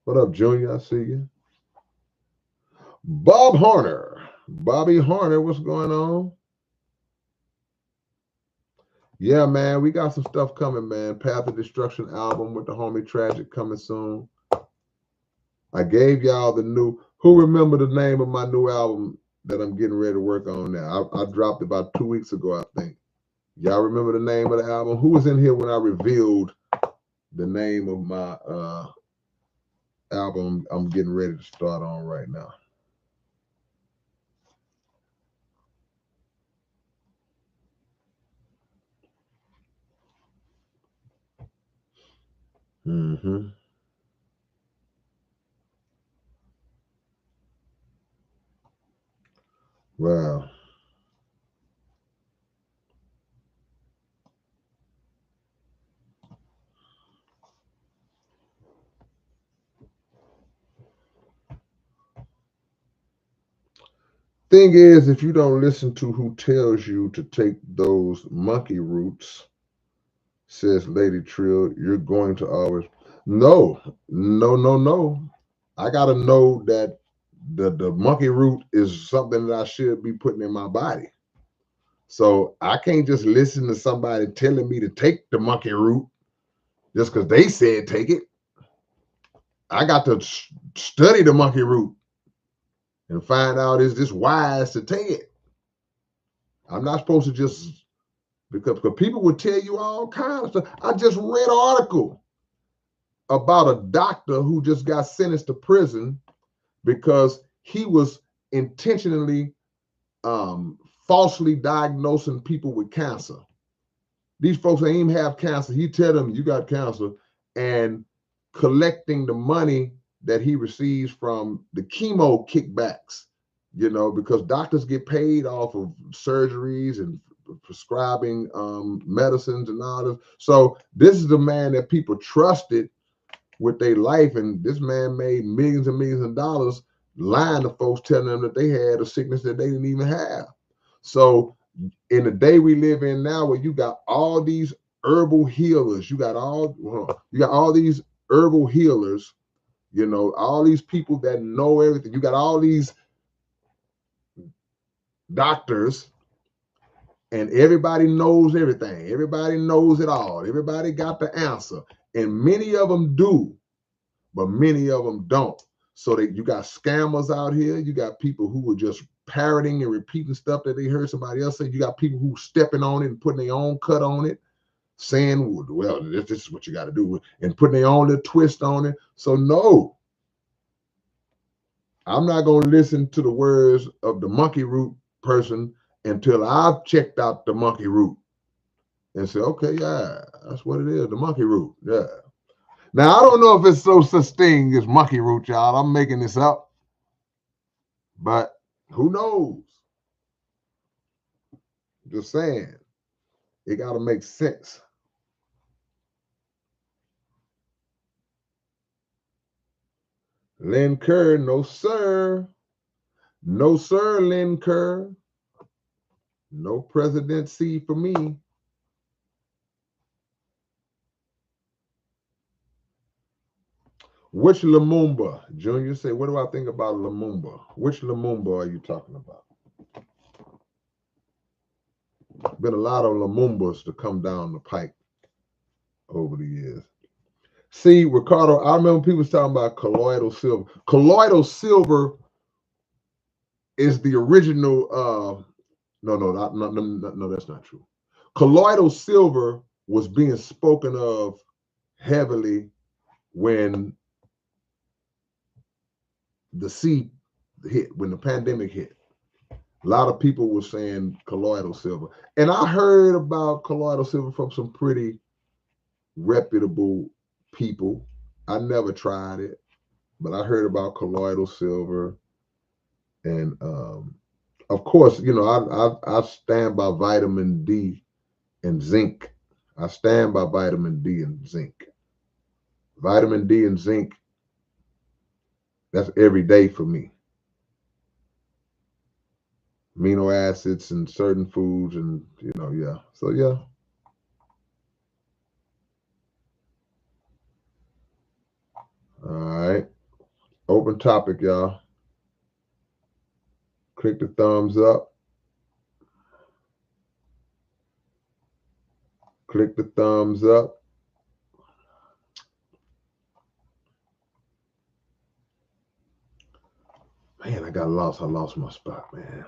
What up, Junior? I see you. Bob Horner. Bobby Horner, what's going on? Yeah, man, we got some stuff coming, man. Path of Destruction album with the homie Tragic coming soon. I gave y'all the new. Who remember the name of my new album that I'm getting ready to work on now? I dropped it about 2 weeks ago, I think. Y'all remember the name of the album? Who was in here when I revealed the name of my album I'm getting ready to start on right now. Mm-hmm. Wow. Thing is, if you don't listen to who tells you to take those monkey roots, says Lady Trill, you're going to always. No, no, no, no. I gotta know that the monkey root is something that I should be putting in my body. So I can't just listen to somebody telling me to take the monkey root just because they said take it. I got to study the monkey root and find out is this wise to take it. I'm not supposed to just because people would tell you all kinds of stuff. I just read an article about a doctor who just got sentenced to prison because he was intentionally falsely diagnosing people with cancer. These folks ain't even have cancer. He tell them you got cancer and collecting the money that he receives from the chemo kickbacks, because doctors get paid off of surgeries and prescribing medicines and all this. So this is the man that people trusted with their life, and this man made millions and millions of dollars lying to folks, telling them that they had a sickness that they didn't even have. So in the day we live in now, where you got all these herbal healers, you got all these herbal healers, all these people that know everything. You got all these doctors, and everybody knows everything. Everybody knows it all. Everybody got the answer, and many of them do, but many of them don't. So that you got scammers out here. You got people who are just parroting and repeating stuff that they heard somebody else say. You got people who stepping on it and putting their own cut on it, saying, well, this is what you got to do, and putting their own little twist on it. So no, I'm not going to listen to the words of the monkey root person until I've checked out the monkey root and say, okay, yeah, that's what it is, the monkey root. Yeah. Now, I don't know if it's no such thing as monkey root, y'all. I'm making this up, but who knows? Just saying, it got to make sense. Lynn Kerr, no sir. No sir, Lynn Kerr. No presidency for me. Which Lumumba? Junior say, what do I think about Lumumba? Which Lumumba are you talking about? Been a lot of Lumumbas to come down the pike over the years. See, Ricardo, I remember people talking about colloidal silver. Colloidal silver is the original. No, that's not true. Colloidal silver was being spoken of heavily when the sea hit, when the pandemic hit. A lot of people were saying colloidal silver. And I heard about colloidal silver from some pretty reputable people. I never tried it, but I heard about colloidal silver. And of course, I stand by vitamin D and zinc. I stand by vitamin D and zinc. Vitamin D and zinc, that's every day for me. Amino acids and certain foods, and yeah. So yeah. All right. Open topic, y'all. Click the thumbs up. Click the thumbs up. Man, I got lost. I lost my spot, man.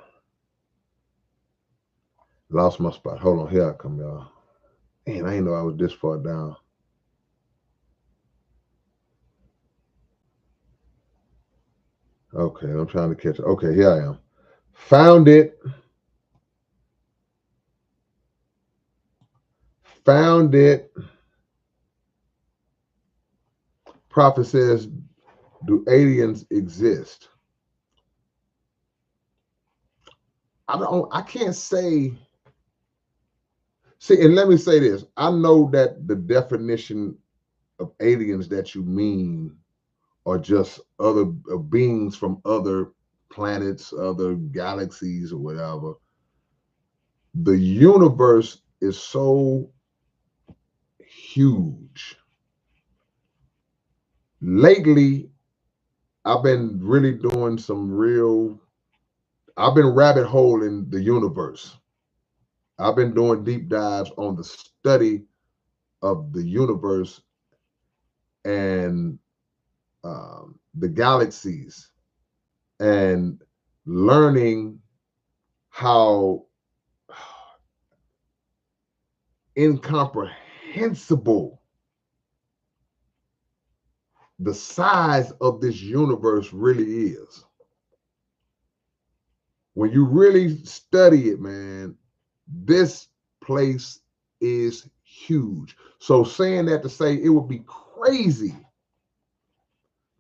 Lost my spot. Hold on. Here I come, y'all. Man, I didn't know I was this far down. Okay, I'm trying to catch it. Okay, here I am. Found it. Found it. Prophet says, do aliens exist? I can't say. See, and let me say this. I know that the definition of aliens that you mean are just other beings from other planets, other galaxies, or whatever. The universe is so huge. Lately, I've been really doing some real, I've been rabbit holing the universe. I've been doing deep dives on the study of the universe and the galaxies and learning how incomprehensible the size of this universe really is. When you really study it, man, this place is huge. So saying that to say it would be crazy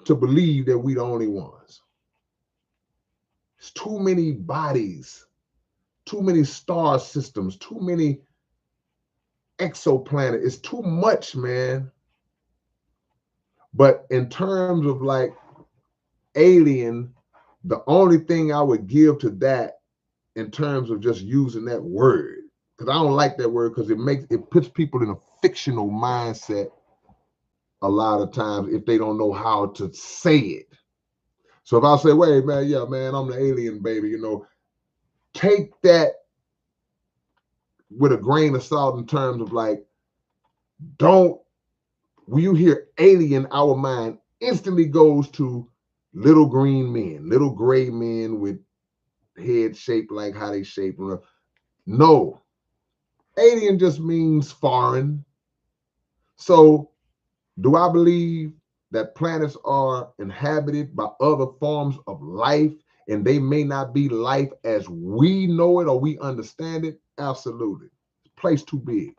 to believe that we the only ones. It's too many bodies, too many star systems, too many exoplanets. It's too much, man. But in terms of like alien, the only thing I would give to that in terms of just using that word, because I don't like that word because it puts people in a fictional mindset a lot of times if they don't know how to say it. So if I say, wait, man, yeah, man, I'm the alien, baby, take that with a grain of salt in terms of like, don't, when you hear alien, our mind instantly goes to little green men, little gray men with head shaped like how they shape. No, alien just means foreign. So do I believe that planets are inhabited by other forms of life and they may not be life as we know it or we understand it? Absolutely. Place too big.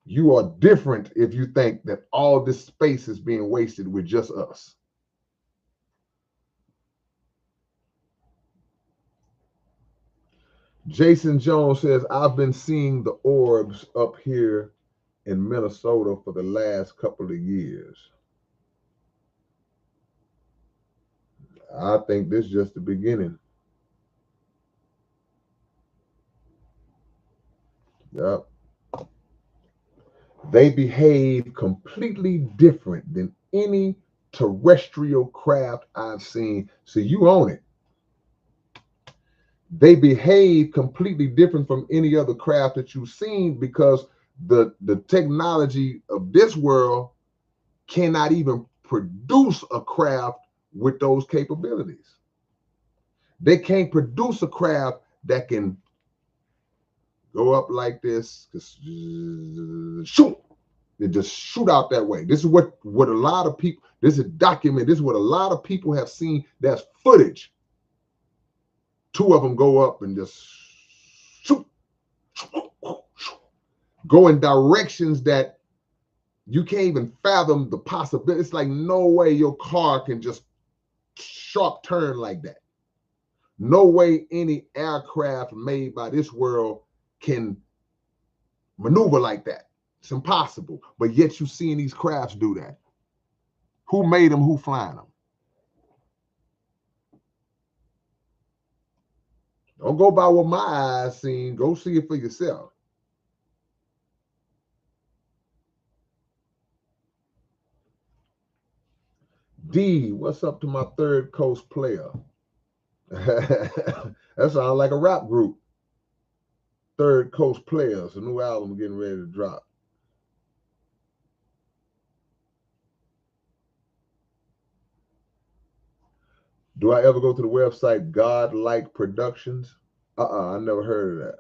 You are different if you think that all this space is being wasted with just us. Jason Jones says, I've been seeing the orbs up here in Minnesota for the last couple of years. I think this is just the beginning. Yep. They behave completely different than any terrestrial craft I've seen. So you own it. They behave completely different from any other craft that you've seen because the technology of this world cannot even produce a craft with those capabilities. They can't produce a craft that can go up like this, shoot, they just shoot out that way. This is what a lot of people, this is documented, this is what a lot of people have seen. That's footage. Two of them go up and just shoot, go in directions that you can't even fathom the possibility. It's like no way your car can just sharp turn like that. No way any aircraft made by this world can maneuver like that. It's impossible. But yet you seeing these crafts do that. Who made them? Who flying them? Don't go by what my eyes seen. Go see it for yourself. D, what's up to my third coast player? That sounds like a rap group. Third Coast Players, a new album getting ready to drop. Do I ever go to the website Godlike Productions? I never heard of that.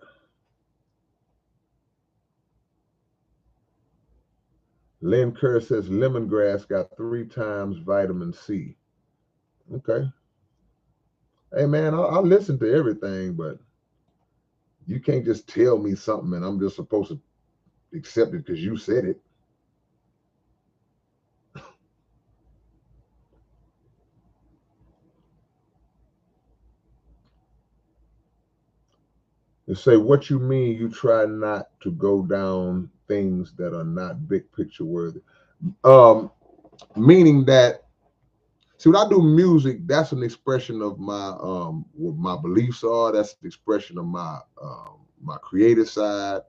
Lynn Kerr says lemongrass got 3 times vitamin C. Okay. Hey man, I listen to everything, but you can't just tell me something and I'm just supposed to accept it because you said it. And say what you mean you try not to go down things that are not big picture worthy. Um, Meaning that, see, when I do music, that's an expression of my what my beliefs are. That's an expression of my creative side,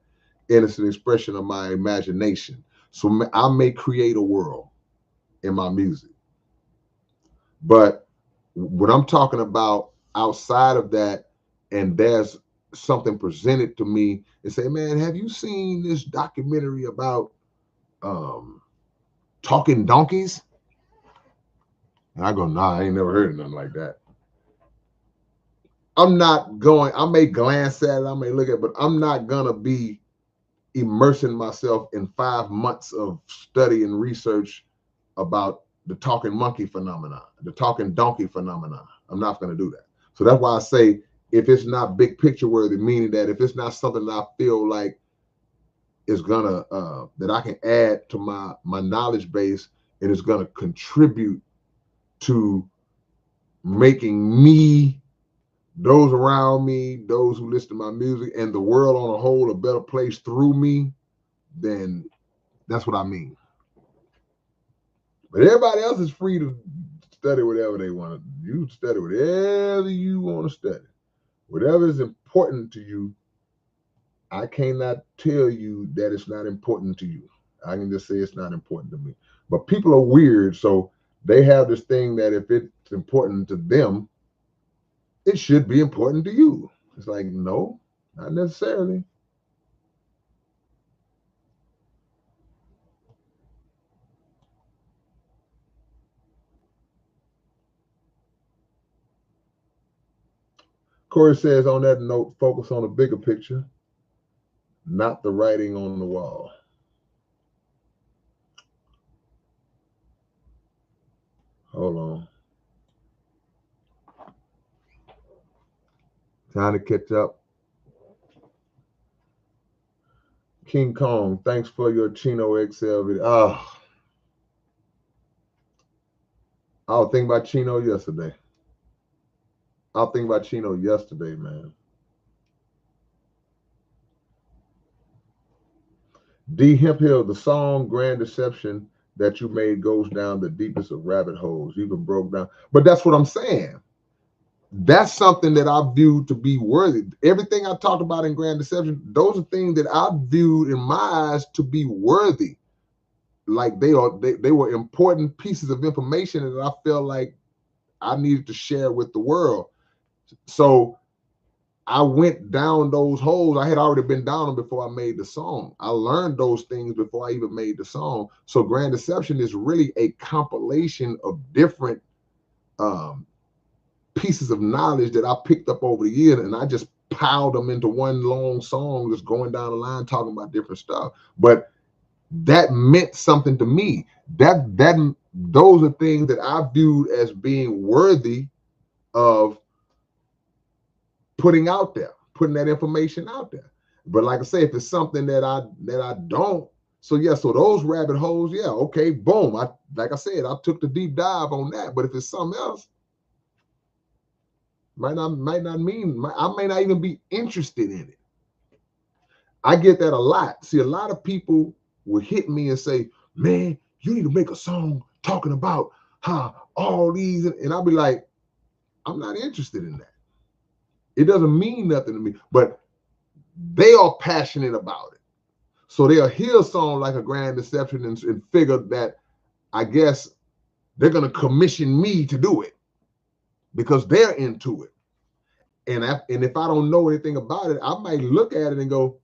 and it's an expression of my imagination. So I may create a world in my music, but when I'm talking about outside of that, and there's something presented to me and say, "Man, have you seen this documentary about um, talking donkeys?" And I go, "Nah, I ain't never heard of nothing like that." I'm not going, I may glance at it, I may look at it, but I'm not gonna be immersing myself in 5 months of study and research about the talking monkey phenomenon, the talking donkey phenomenon. I'm not gonna do that. So that's why I say if it's not big picture worthy, meaning that if it's not something that I feel like is gonna that I can add to my knowledge base and is gonna contribute to making me, those around me, those who listen to my music, and the world on a whole a better place through me, then that's what I mean. But everybody else is free to study whatever they want to. You study whatever you want to study. Whatever is important to you, I cannot tell you that it's not important to you. I can just say it's not important to me. But people are weird, so they have this thing that if it's important to them, it should be important to you. It's like, no, not necessarily. Corey says, on that note, focus on the bigger picture, not the writing on the wall. Hold on. Time to catch up. King Kong, thanks for your Chino XL video. Oh, I was thinking about Chino yesterday. I was thinking about Chino yesterday, man. D Hemp Hill, the song Grand Deception that you made goes down the deepest of rabbit holes. You even broke down. But that's what I'm saying. That's something that I viewed to be worthy. Everything I talked about in Grand Deception, those are things that I viewed in my eyes to be worthy. Like they were important pieces of information that I felt like I needed to share with the world. So I went down those holes. I had already been down them before I made the song. I learned those things before I even made the song. So Grand Deception is really a compilation of different um, pieces of knowledge that I picked up over the years, and I just piled them into one long song, just going down the line talking about different stuff. But that meant something to me. That those are things that I viewed as being worthy of putting out there, putting that information out there. But like I say, if it's something that I don't, so yeah, so those rabbit holes, yeah, okay, boom. I like I said, I took the deep dive on that. But if it's something else, might not mean I may not even be interested in it. I get that a lot. See, a lot of people will hit me and say, "Man, you need to make a song talking about how all these," and I'll be like, "I'm not interested in that. It doesn't mean nothing to me." But they are passionate about it. So they'll hear a song like a Grand Deception and figure that I guess they're gonna commission me to do it because they're into it. And if I don't know anything about it, I might look at it and go,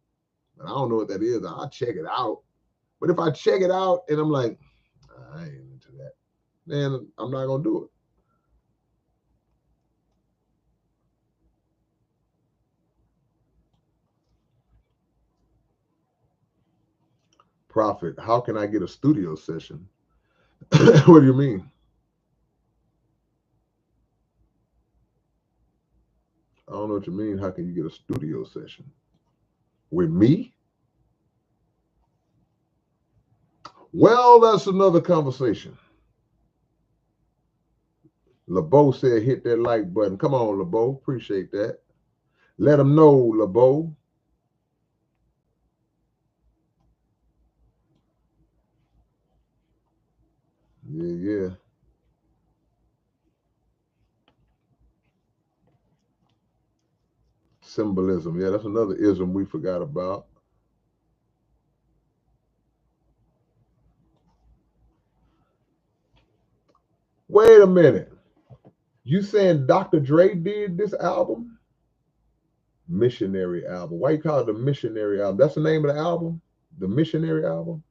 I don't know what that is. I'll check it out. But if I check it out and I'm like, I ain't into that, then I'm not gonna do it. Profit. How can I get a studio session? What do you mean? don't know what you mean. How can you get a studio session? With me? Well, that's another conversation. LeBeau said hit that like button. Come on, LeBeau. Appreciate that. Let them know, LeBeau. Yeah. Symbolism. Yeah, that's another ism we forgot about. Wait a minute. You saying Dr. Dre did this album? Missionary album. Why you call it the missionary album? That's the name of the album? The missionary album?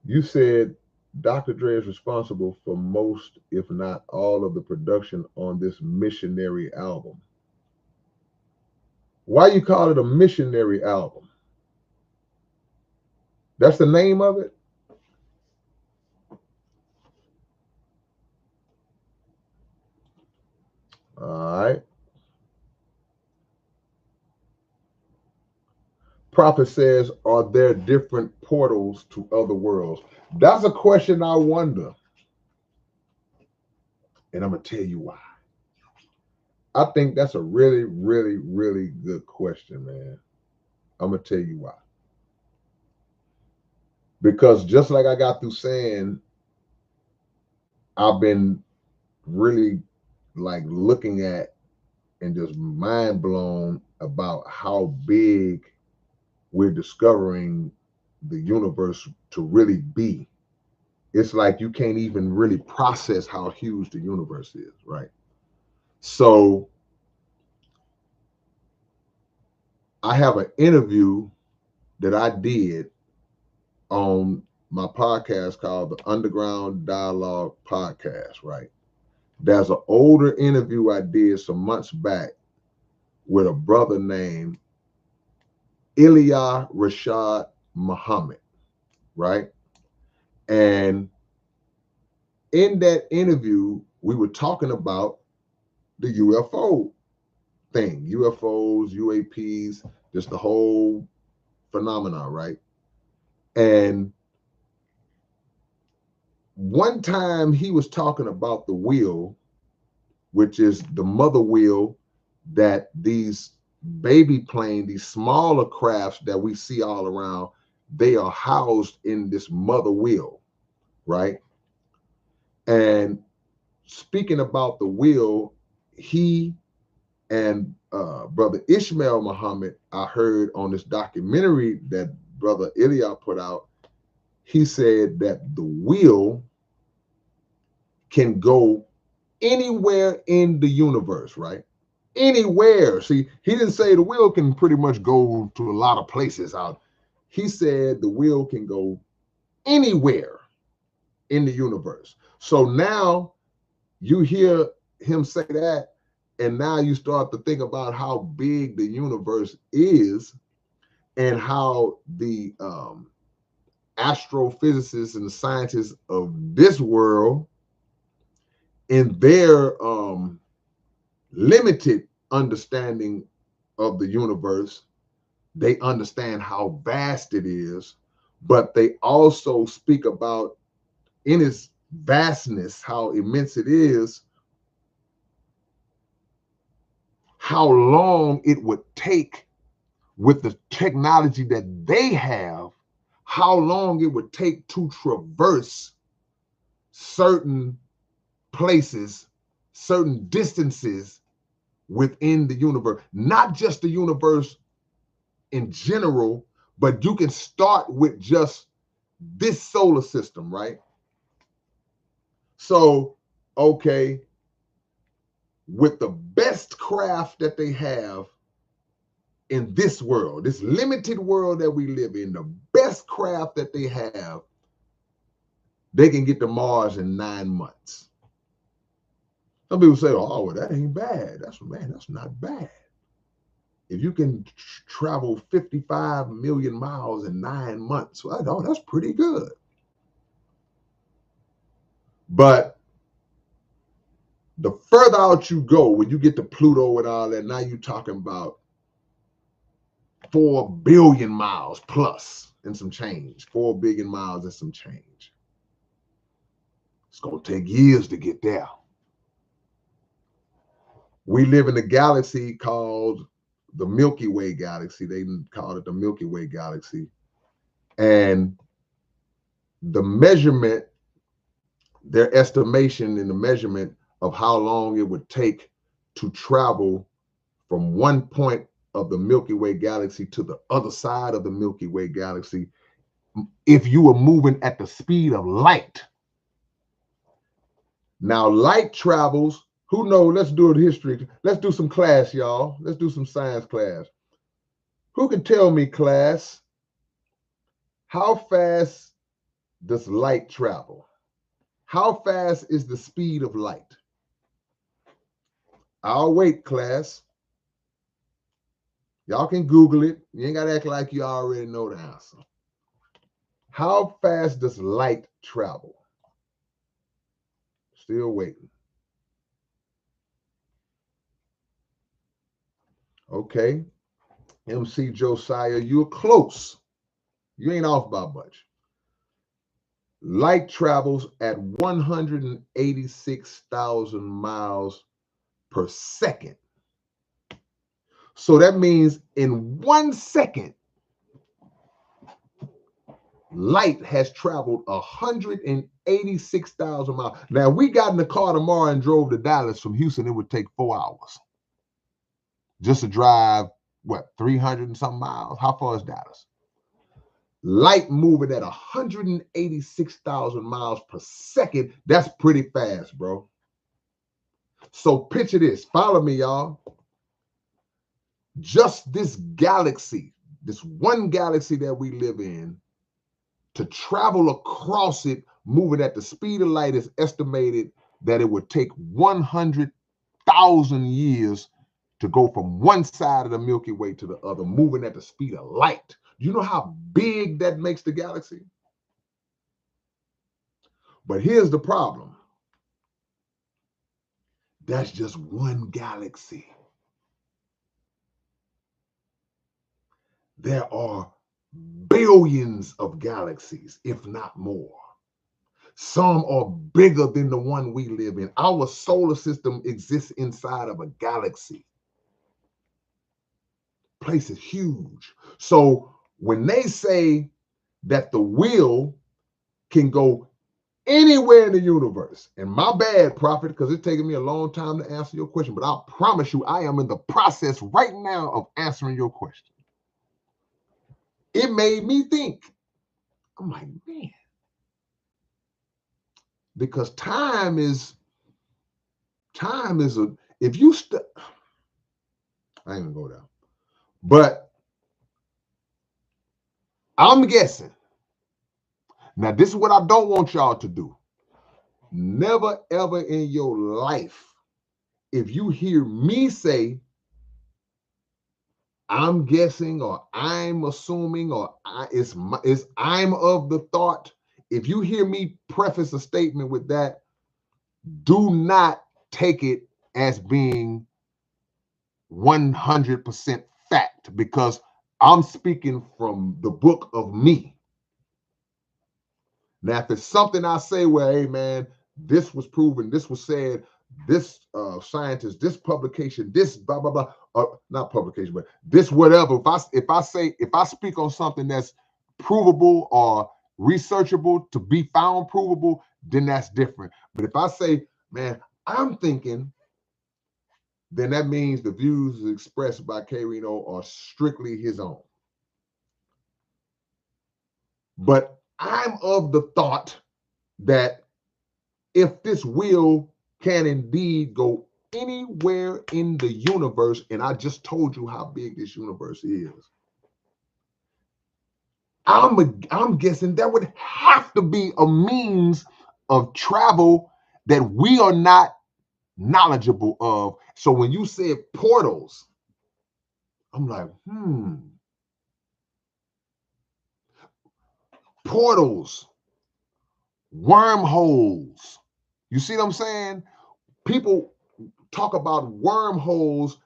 You said Dr. Dre is responsible for most, if not all, of the production on this missionary album. Why you call it a missionary album? That's the name of it? All right. Prophet says, are there different portals to other worlds? That's a question I wonder. And I'm going to tell you why. I think that's a really, really, really good question, man. I'm going to tell you why. Because just like I got through saying, I've been really like looking at and just mind blown about how big we're discovering the universe to really be. It's like you can't even really process how huge the universe is, right? So I have an interview that I did on my podcast called the Underground Dialogue Podcast, right? There's an older interview I did some months back with a brother named Ilya Rashad Muhammad, right? And in that interview, we were talking about the UFO thing, UFOs, UAPs, just the whole phenomenon, right? And one time he was talking about the wheel, which is the mother wheel that these baby plane, these smaller crafts that we see all around, they are housed in this mother wheel, right? And speaking about the wheel, he and brother Ishmael Muhammad, I heard on this documentary that brother Ilya put out, he said that the wheel can go anywhere in the universe, right? Anywhere. See, he didn't say the wheel can pretty much go to a lot of places out. He said the wheel can go anywhere in the universe. So now you hear him say that, and now you start to think about how big the universe is and how the astrophysicists and the scientists of this world, in their limited understanding of the universe, they understand how vast it is, but they also speak about in its vastness, how immense it is, how long it would take with the technology that they have, how long it would take to traverse certain places, certain distances within the universe, not just the universe in general, but you can start with just this solar system, right? So, okay, with the best craft that they have in this world, this limited world that we live in, the best craft that they have, they can get to Mars in 9 months. Some people say, oh, well, that ain't bad. That's not bad. If you can travel 55 million miles in 9 months, well, that's pretty good. But The further out you go, when you get to Pluto and all that, now you're talking about 4 billion miles plus and some change. 4 billion miles and some change. It's going to take years to get there. We live in a galaxy called the Milky Way galaxy. They called it the Milky Way galaxy. And the measurement, their estimation in the measurement of how long it would take to travel from one point of the Milky Way galaxy to the other side of the Milky Way galaxy, if you were moving at the speed of light. Now, light travels, who knows? Let's do a history. Let's do some class, y'all. Let's do some science class. Who can tell me, class, how fast does light travel? How fast is the speed of light? I'll wait, class. Y'all can Google it. You ain't got to act like you already know the answer. How fast does light travel? Still waiting. Okay. MC Josiah, you're close. You ain't off by much. Light travels at 186,000 miles per second. So that means in 1 second, light has traveled 186,000 miles. Now, if we got in the car tomorrow and drove to Dallas from Houston, it would take 4 hours just to drive, 300 and something miles? How far is Dallas? Light moving at 186,000 miles per second. That's pretty fast, bro. So picture this. Follow me, y'all. Just this galaxy, this one galaxy that we live in, to travel across it, moving at the speed of light, is estimated that it would take 100,000 years to go from one side of the Milky Way to the other, moving at the speed of light. Do you know how big that makes the galaxy? But here's the problem. That's just one galaxy. There are billions of galaxies, if not more. Some are bigger than the one we live in. Our solar system exists inside of a galaxy. Place is huge. So when they say that the will can go anywhere in the universe, and my bad, Prophet, because it's taking me a long time to answer your question, but I promise you, I am in the process right now of answering your question. It made me think. I'm like, man, because time is a, if you I ain't gonna go down, but I'm guessing. Now, this is what I don't want y'all to do. Never ever in your life, if you hear me say, I'm guessing or I'm assuming or I'm of the thought, if you hear me preface a statement with that, do not take it as being 100% fact, because I'm speaking from the book of me. Now, if it's something I say where, hey, man, this was proven, this was said, this scientist, this publication, this blah, blah, blah, not publication, but this whatever, if I speak on something that's provable or researchable to be found provable, then that's different. But if I say, man, I'm thinking, then that means the views expressed by K-Rino are strictly his own. But I'm of the thought that if this will can indeed go anywhere in the universe, and I just told you how big this universe is, I'm guessing there would have to be a means of travel that we are not knowledgeable of. So when you said portals, I'm like, portals, wormholes. You see what I'm saying? People talk about wormholes.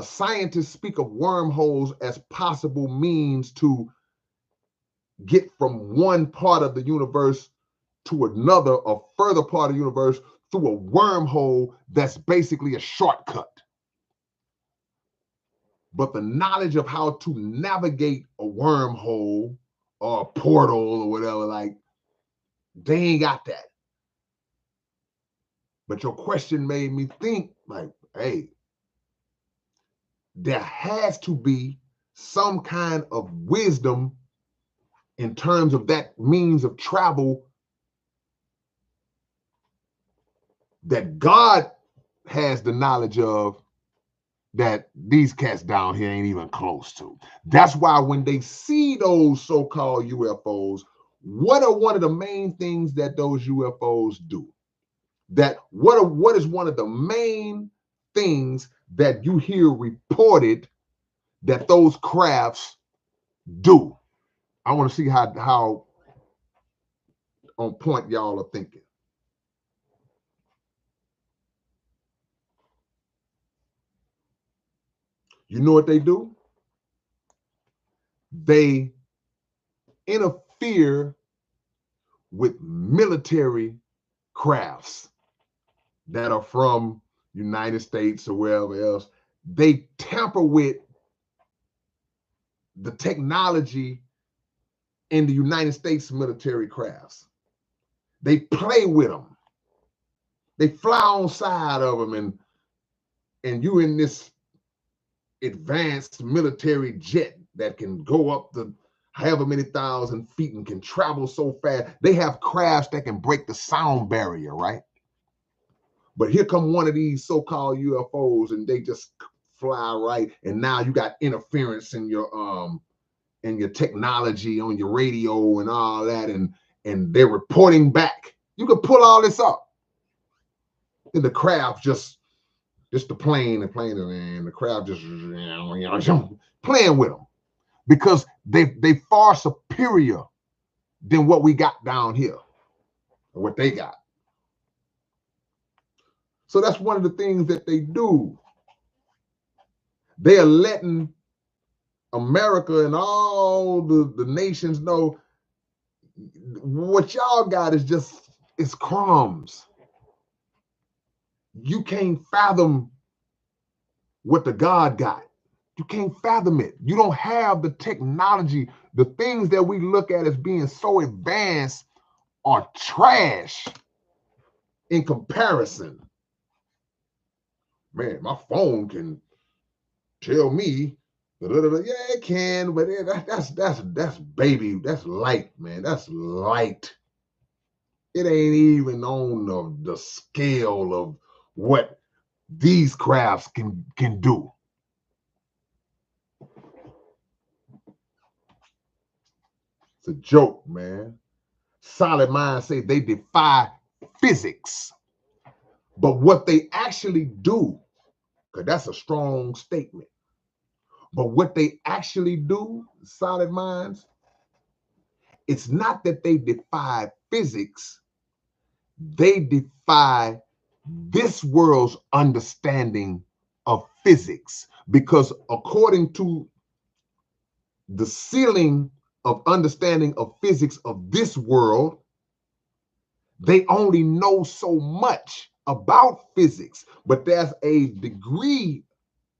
Scientists speak of wormholes as possible means to get from one part of the universe to another, a further part of the universe, through a wormhole that's basically a shortcut. But the knowledge of how to navigate a wormhole or a portal or whatever, like, they ain't got that. But your question made me think, like, hey, there has to be some kind of wisdom in terms of that means of travel that God has the knowledge of, that these cats down here ain't even close to. That's why when they see those so-called UFOs, what are one of the main things that those UFOs do? That what is one of the main things that you hear reported that those crafts do? I want to see how on point y'all are thinking. You know what they do? They interfere with military crafts that are from United States or wherever else. They tamper with the technology in the United States military crafts. They play with them. They fly on side of them, and you in this advanced military jet that can go up to however many thousand feet and can travel so fast. They have crafts that can break the sound barrier, right? But here come one of these so-called UFOs, and they just fly right, and now you got interference in your technology on your radio and all that, and they're reporting back. You could pull all this up. And the craft just the plane, and the craft just playing with them because they far superior than what we got down here, or what they got. So that's one of the things that they do. They are letting America and all the nations know what y'all got is crumbs. You can't fathom what the God got. You can't fathom it. You don't have the technology. The things that we look at as being so advanced are trash in comparison. Man, my phone can tell me, yeah, it can, but that's baby, that's light, man. That's light. It ain't even on the scale of what these crafts can do. It's a joke, man. Solid minds say they defy physics. But what they actually do, because that's a strong statement, but what they actually do, solid minds, it's not that they defy physics, they defy this world's understanding of physics. Because according to the ceiling of understanding of physics of this world, they only know so much about physics, but there's a degree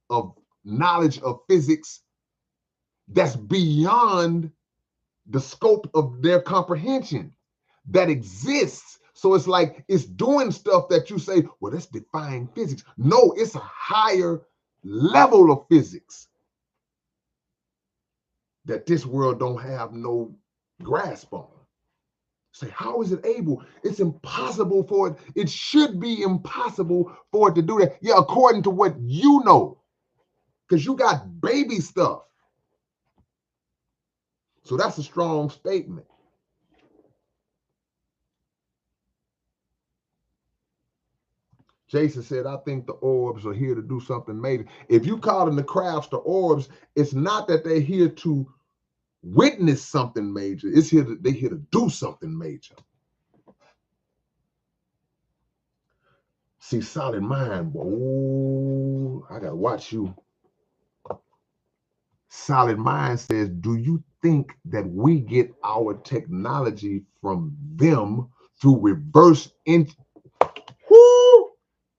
of knowledge of physics that's beyond the scope of their comprehension that exists. So it's like it's doing stuff that you say, well, that's defying physics. No, it's a higher level of physics that this world don't have no grasp on. Say, how is it able? It's impossible for it. It should be impossible for it to do that. Yeah, according to what you know, because you got baby stuff. So that's a strong statement. Jason said, I think the orbs are here to do something major. If you calling the crafts the orbs, it's not that they're here to witness something major. It's here they're here to do something major. See, Solid Mind, boy. Ooh, I gotta watch you. Solid Mind says, do you think that we get our technology from them through reverse Woo!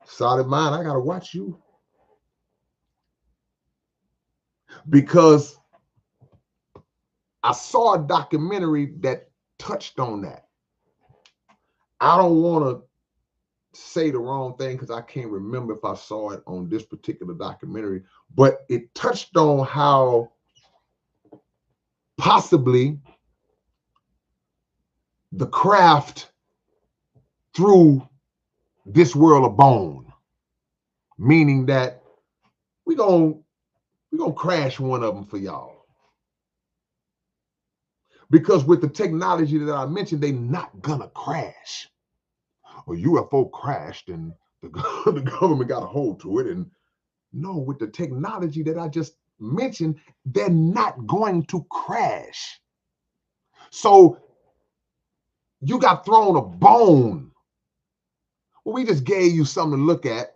Solid Mind, I gotta watch you. Because I saw a documentary that touched on that. I don't want to say the wrong thing because I can't remember if I saw it on this particular documentary, but it touched on how possibly the craft through this world of bone, meaning that we're gonna crash one of them for y'all. Because with the technology that I mentioned, they're not gonna crash. A UFO crashed and the government got a hold to it. And no, with the technology that I just mentioned, they're not going to crash. So you got thrown a bone. Well, we just gave you something to look at.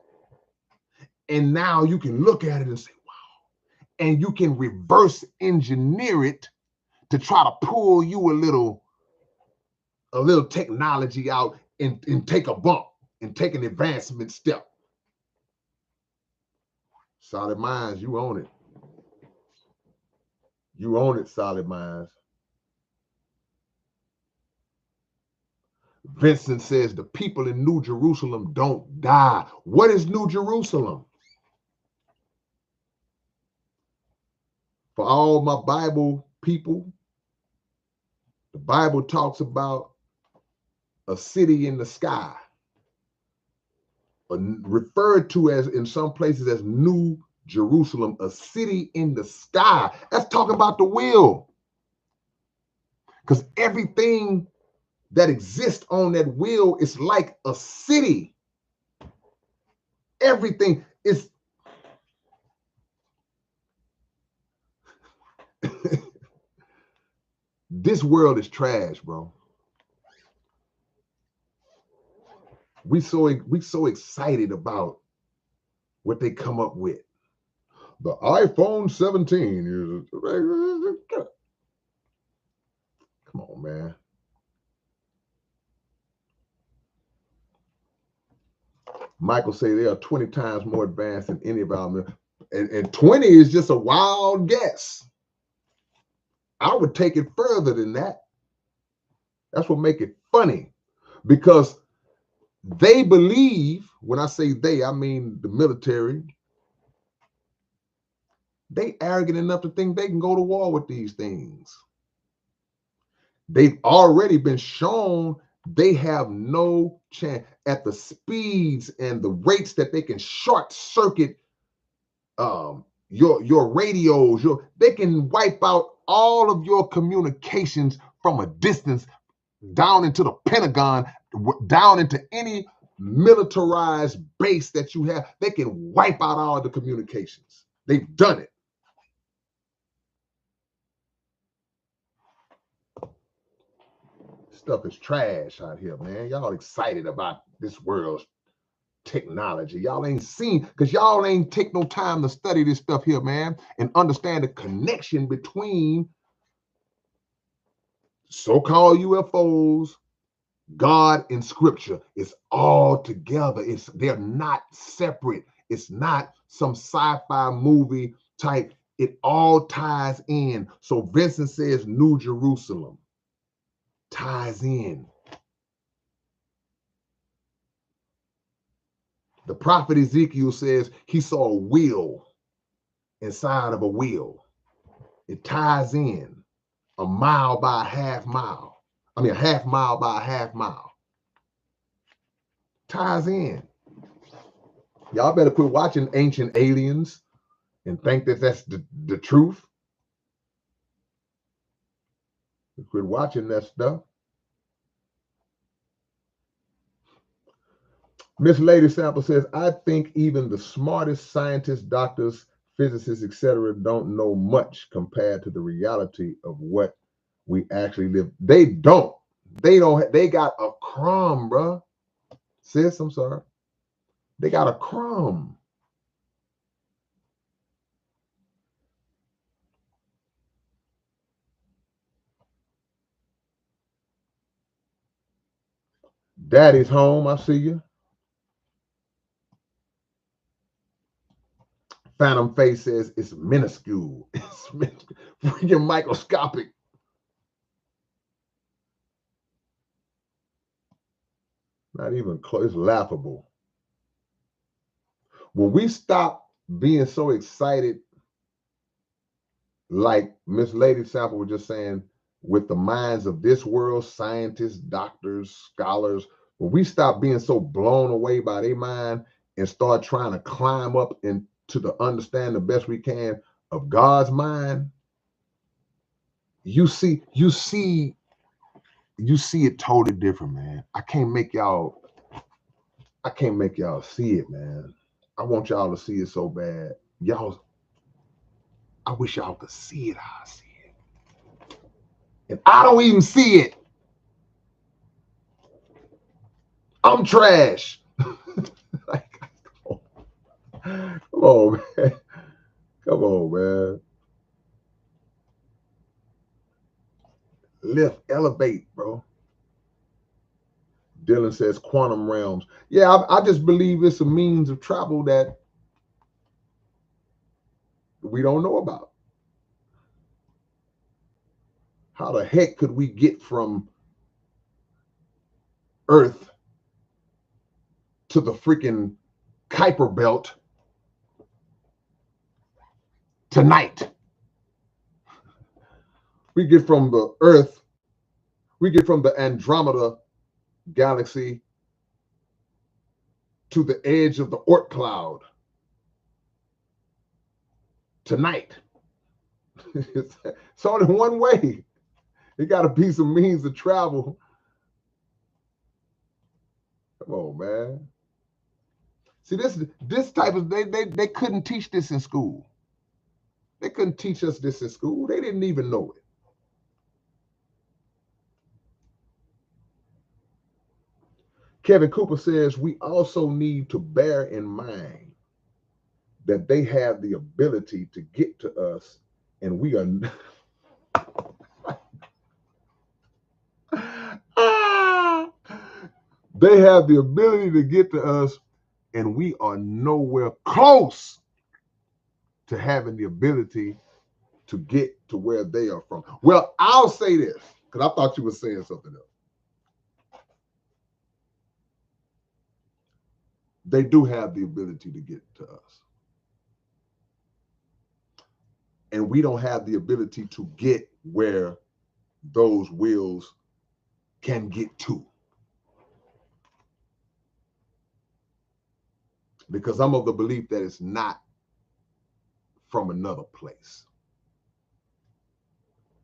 And now you can look at it and say, wow. And you can reverse engineer it to try to pull you a little technology out and take a bump and take an advancement step. Solid Minds, you own it. You own it, Solid Minds. Vincent says the people in New Jerusalem don't die. What is New Jerusalem? For all my Bible people, the Bible talks about a city in the sky, referred to as in some places as New Jerusalem, a city in the sky. That's talking about the will. Because everything that exists on that wheel is like a city. Everything is this world is trash, bro. We so excited about what they come up with. The iPhone 17 is come on, man. Michael say they are 20 times more advanced than any of our, and 20 is just a wild guess. I would take it further than that. That's what make it funny, because they believe, when I say they, I mean the military, they arrogant enough to think they can go to war with these things. They've already been shown they have no chance at the speeds and the rates that they can short circuit your radios. They can wipe out all of your communications from a distance down into the Pentagon, down into any militarized base that you have. They can wipe out all the communications. They've done it. Stuff is trash out here, man. Y'all excited about this world's technology. Y'all ain't seen, because y'all ain't take no time to study this stuff here, man, and understand the connection between so-called UFOs, God, and scripture. It's all together. They're not separate. It's not some sci-fi movie type. It all ties in. So Vincent says New Jerusalem ties in. The prophet Ezekiel says he saw a wheel inside of a wheel. It ties in. A mile by a half mile. I mean, a half mile by a half mile. Ties in. Y'all better quit watching Ancient Aliens and think that that's the truth. Quit watching that stuff. Miss Lady Sample says, I think even the smartest scientists, doctors, physicists, etc., don't know much compared to the reality of what we actually live. They don't. They got a crumb, bro. Sis, I'm sorry. They got a crumb. Daddy's home. I see you. Phantom Face says it's minuscule. It's freaking microscopic. Not even close. It's laughable. When we stop being so excited, like Miss Lady Sample was just saying, with the minds of this world, scientists, doctors, scholars, when we stop being so blown away by their mind and start trying to climb up into the understand the best we can of God's mind, you see it totally different, man. I can't make y'all see it, man. I want y'all to see it so bad. I wish y'all could see it how I see it. And I don't even see it. I'm trash. Like, come on, man. Come on, man. Lift, elevate, bro. Dylan says quantum realms. Yeah, I just believe it's a means of travel that we don't know about. How the heck could we get from Earth to the freaking Kuiper Belt tonight? We get from the Earth, we get from the Andromeda galaxy to the edge of the Oort cloud tonight. It's only one way. It got to be some means of travel. Come on, man. See, this type of they couldn't teach this in school. They couldn't teach us this in school. They didn't even know it. Kevin Cooper says we also need to bear in mind that they have the ability to get to us, and we are they have the ability to get to us, and we are nowhere close to having the ability to get to where they are from. Well, I'll say this, because I thought you were saying something else. They do have the ability to get to us. And we don't have the ability to get where those wheels can get to. Because I'm of the belief that it's not from another place.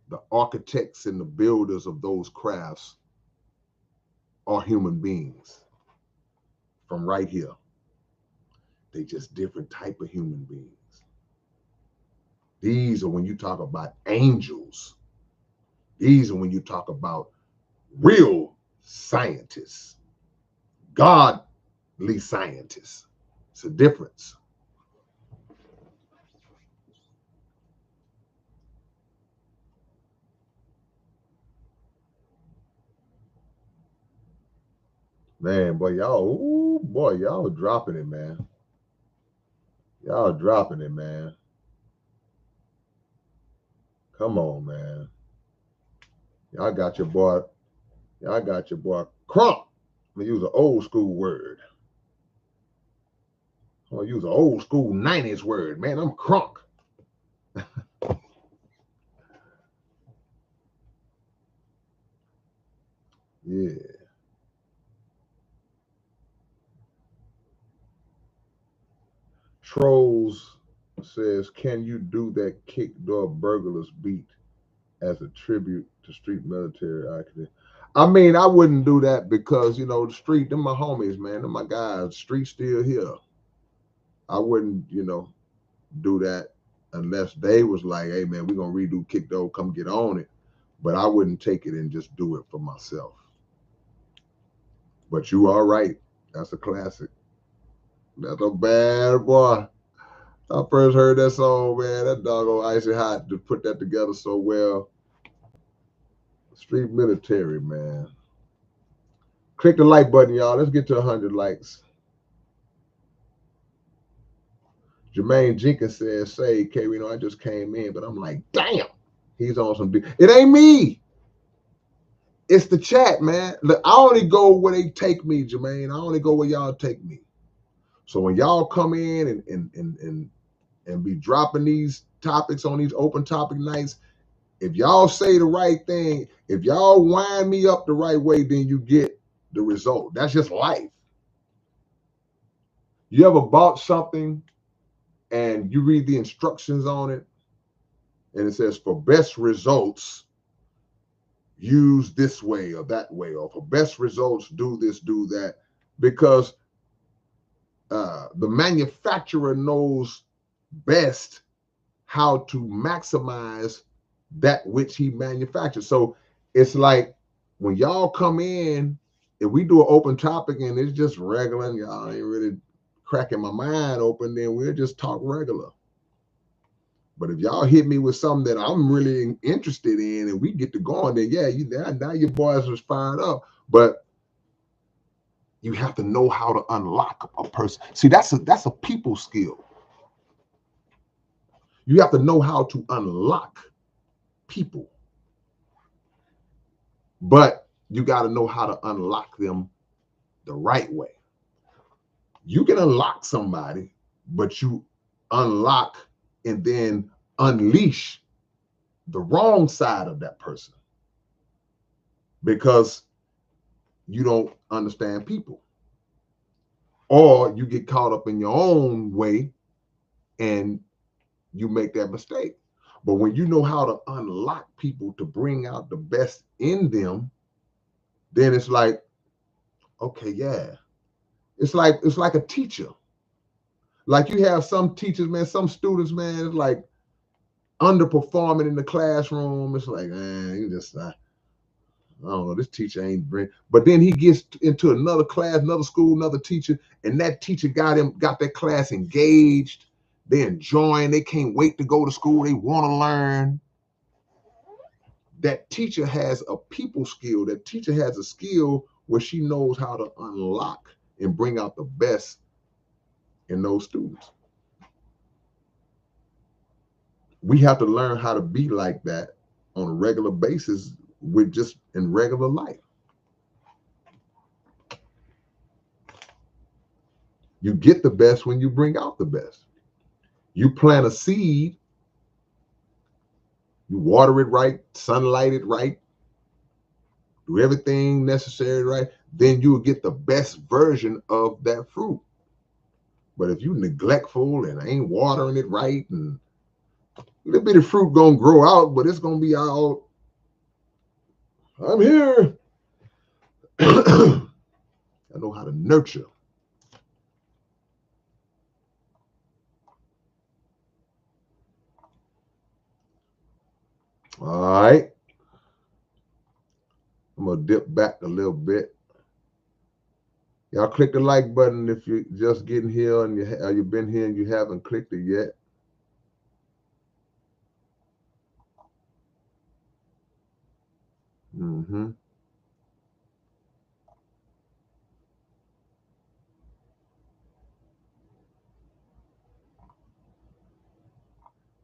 The architects and the builders of those crafts are human beings from right here. They just different type of human beings. These are when you talk about angels. These are when you talk about real scientists, godly scientists. It's a difference. Man, boy, y'all dropping it, man. Y'all dropping it, man. Come on, man. Y'all got your boy crunk. I'm gonna use an old school word. I'm gonna use an old school 90s word, man. I'm crunk. Yeah. Trolls says, can you do that kick door burglars beat as a tribute to street military activity? I mean, I wouldn't do that because, the street, them my homies, man. Them my guys. The street's still here. I wouldn't, do that unless they was like, hey, man, we're going to redo kick door, come get on it. But I wouldn't take it and just do it for myself. But you are right. That's a classic. That's a bad boy. I first heard that song, man. That doggone Icy Hot to put that together so well. Street Military, man. Click the like button, y'all. Let's get to 100 likes. Jermaine Jenkins says, say, K-Rino, I just came in, but I'm like, damn, he's on some big. It ain't me. It's the chat, man. Look, I only go where they take me, Jermaine. I only go where y'all take me. So when y'all come in and be dropping these topics on these open topic nights, if y'all say the right thing, if y'all wind me up the right way, then you get the result. That's just life. You ever bought something and you read the instructions on it and it says for best results, use this way or that way, or for best results, do this, do that, because the manufacturer knows best how to maximize that which he manufactures. So it's like when y'all come in, if we do an open topic and it's just regular and y'all ain't really cracking my mind open, then we'll just talk regular. But if y'all hit me with something that I'm really interested in and we get to going, then yeah, now your boys are fired up. But you have to know how to unlock a person. See, that's a people skill. You have to know how to unlock people. But you got to know how to unlock them the right way. You can unlock somebody, but you unlock and then unleash the wrong side of that person because you don't understand people. Or you get caught up in your own way and you make that mistake. But when you know how to unlock people to bring out the best in them, then it's like, okay, yeah. It's like a teacher. Like you have some teachers, man, some students, man, it's like underperforming in the classroom. It's like, man, you just I don't know, this teacher ain't bring. But then he gets into another class, another school, another teacher, and that teacher got that class engaged. They enjoying, they can't wait to go to school, they want to learn. That teacher has a people skill. That teacher has a skill where she knows how to unlock and bring out the best in those students. We have to learn how to be like that on a regular basis with just in regular life. You get the best when you bring out the best. You plant a seed, you water it right, sunlight it right, do everything necessary right, then you'll get the best version of that fruit. But if you neglectful and ain't watering it right, and a little bit of fruit gonna grow out, but it's gonna be all, I'm here. I know how to nurture. All right. I'm gonna dip back a little bit. Y'all click the like button if you're just getting here and you've been here and you haven't clicked it yet. Mm-hmm.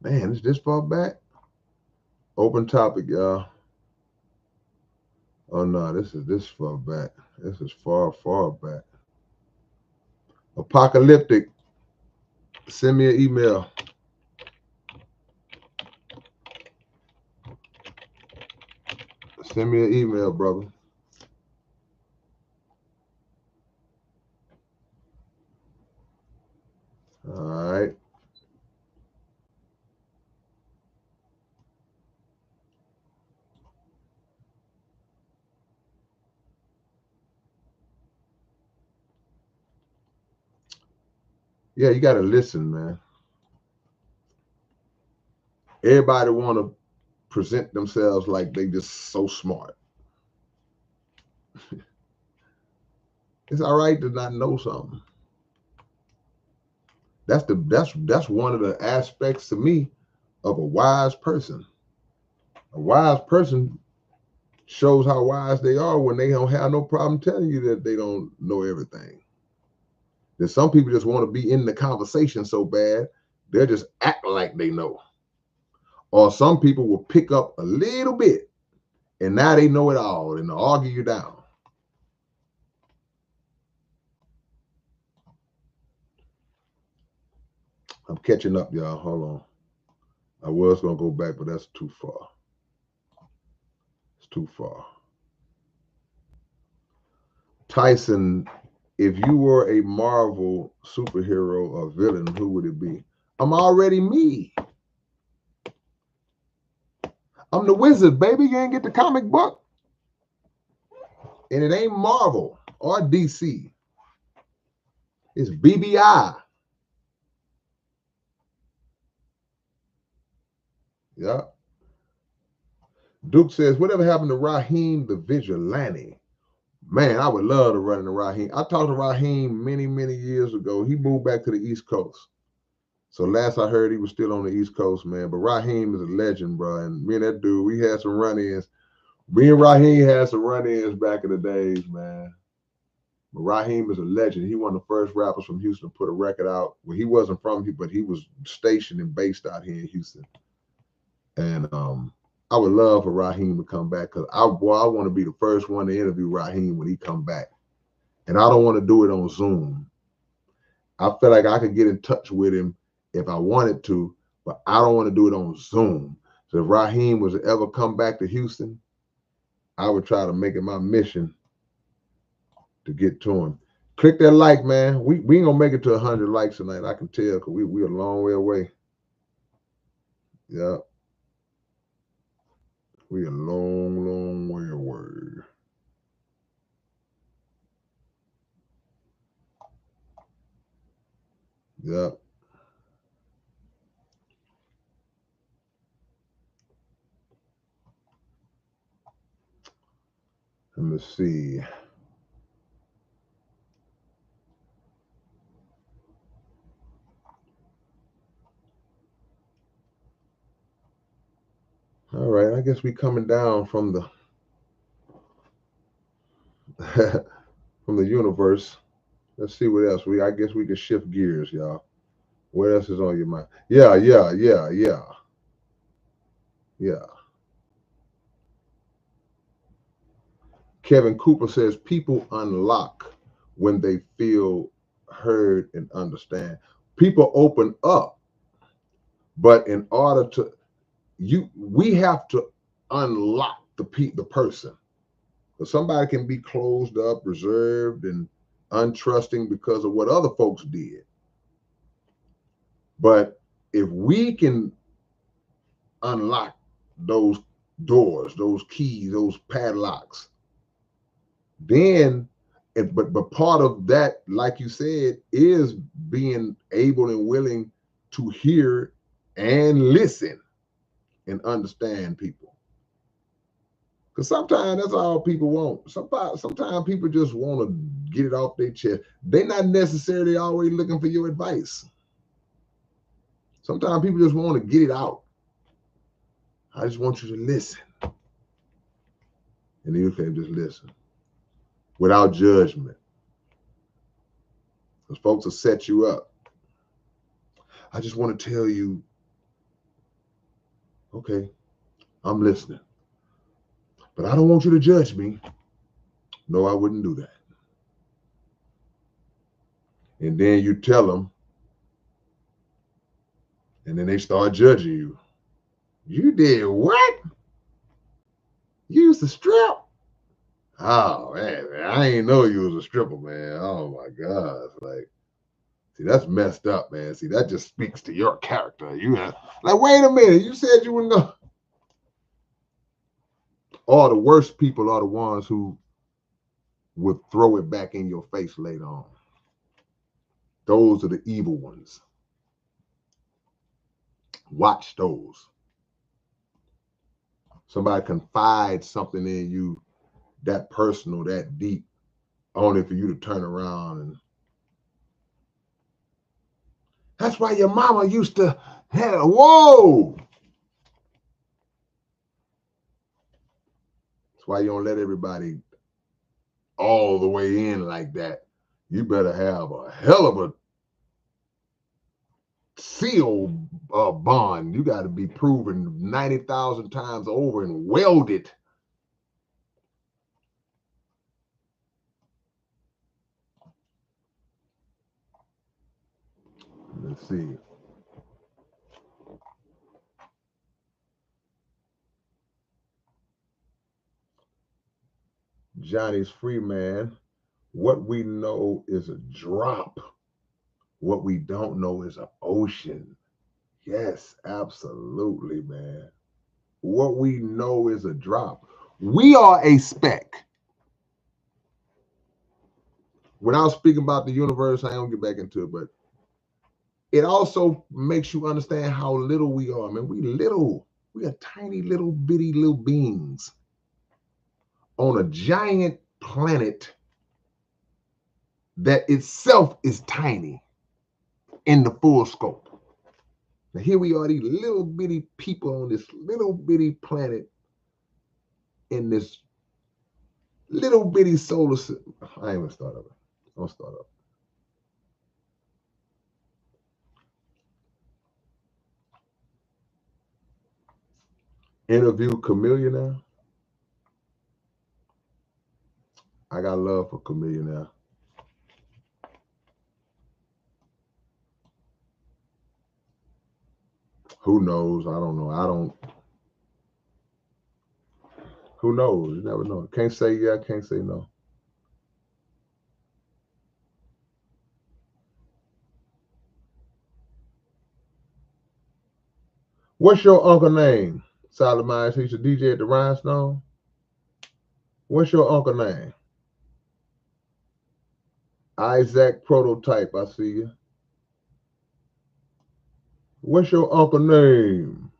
Man, it's this far back. Open topic, y'all. Oh no, this is this far back. This is far, far back. Apocalyptic. Send me an email. Send me an email, brother. All right. Yeah, you gotta listen, man. Everybody want to present themselves like they just so smart. It's all right to not know something. That's one of the aspects to me of a wise person. A wise person shows how wise they are when they don't have no problem telling you that they don't know everything. That some people just want to be in the conversation so bad, they'll just act like they know. Or some people will pick up a little bit and now they know it all and they'll argue you down. I'm catching up, y'all. Hold on. I was going to go back, but that's too far. It's too far. Tyson, if you were a Marvel superhero or villain, who would it be? I'm already me. I'm the wizard, baby. You ain't get the comic book. And it ain't Marvel or DC. It's BBI. Yeah. Duke says, whatever happened to Raheem the Vigilante? Man, I would love to run into Raheem. I talked to Raheem many, many years ago. He moved back to the East Coast. So last I heard, he was still on the East Coast, man. But Raheem is a legend, bro. And me and that dude, we had some run-ins. Me and Raheem had some run-ins back in the days, man. But Raheem is a legend. He one of the first rappers from Houston to put a record out. Well, he wasn't from here, but he was stationed and based out here in Houston. And I would love for Raheem to come back because I want to be the first one to interview Raheem when he come back. And I don't want to do it on Zoom. I feel like I could get in touch with him if I wanted to, but I don't want to do it on Zoom. So if Raheem was to ever come back to Houston, I would try to make it my mission to get to him. Click that like, man. We ain't gonna make it to 100 likes tonight. I can tell because we a long way away. Yeah. We a long, long way away. Yeah. Let me see. All right, I guess we coming down from the from the universe. Let's see what else. I guess we can shift gears, y'all. What else is on your mind? Yeah. Kevin Cooper says people unlock when they feel heard and understand. People open up, but in order to we have to unlock the person. Because somebody can be closed up, reserved, and untrusting because of what other folks did. But if we can unlock those doors, those keys, those padlocks, then but part of that, like you said, is being able and willing to hear and listen and understand people. Because sometimes that's all people want. Sometimes people just want to get it off their chest. They're not necessarily always looking for your advice. Sometimes people just want to get it out. I just want you to listen. And you can just listen without judgment. Because folks will set you up. I just want to tell you, okay, I'm listening. But I don't want you to judge me. No, I wouldn't do that. And then you tell them, and then they start judging you. You did what? You used to strip? Oh man, I ain't know you was a stripper, man. Oh my God. Like, see, that's messed up, man. See, that just speaks to your character. You have like, wait a minute, you said you wouldn't go. All the worst people are the ones who would throw it back in your face later on. Those are the evil ones. Watch those. Somebody confides something in you that personal, that deep, only for you to turn around and That's why your mama used to have, whoa. That's why you don't let everybody all the way in like that. You better have a hell of a seal bond. You got to be proven 90,000 times over and welded. Let's see. Johnny's free man. What we know is a drop. What we don't know is an ocean. Yes, absolutely, man. What we know is a drop. We are a speck. When I was speaking about the universe, I don't get back into it, but it also makes you understand how little we are. I mean, we little. We are tiny little bitty little beings on a giant planet that itself is tiny in the full scope. Now here we are, these little bitty people on this little bitty planet in this little bitty solar system. I ain't gonna start up. Don't start up. Interview Camellia now. I got love for Camellia now. Who knows? I don't know. I don't. Who knows? You never know. Can't say yeah, can't say no. What's your uncle name? Solid Minds. He's a DJ at the Rhinestone. What's your uncle name? Isaac Prototype. I see you. What's your uncle name?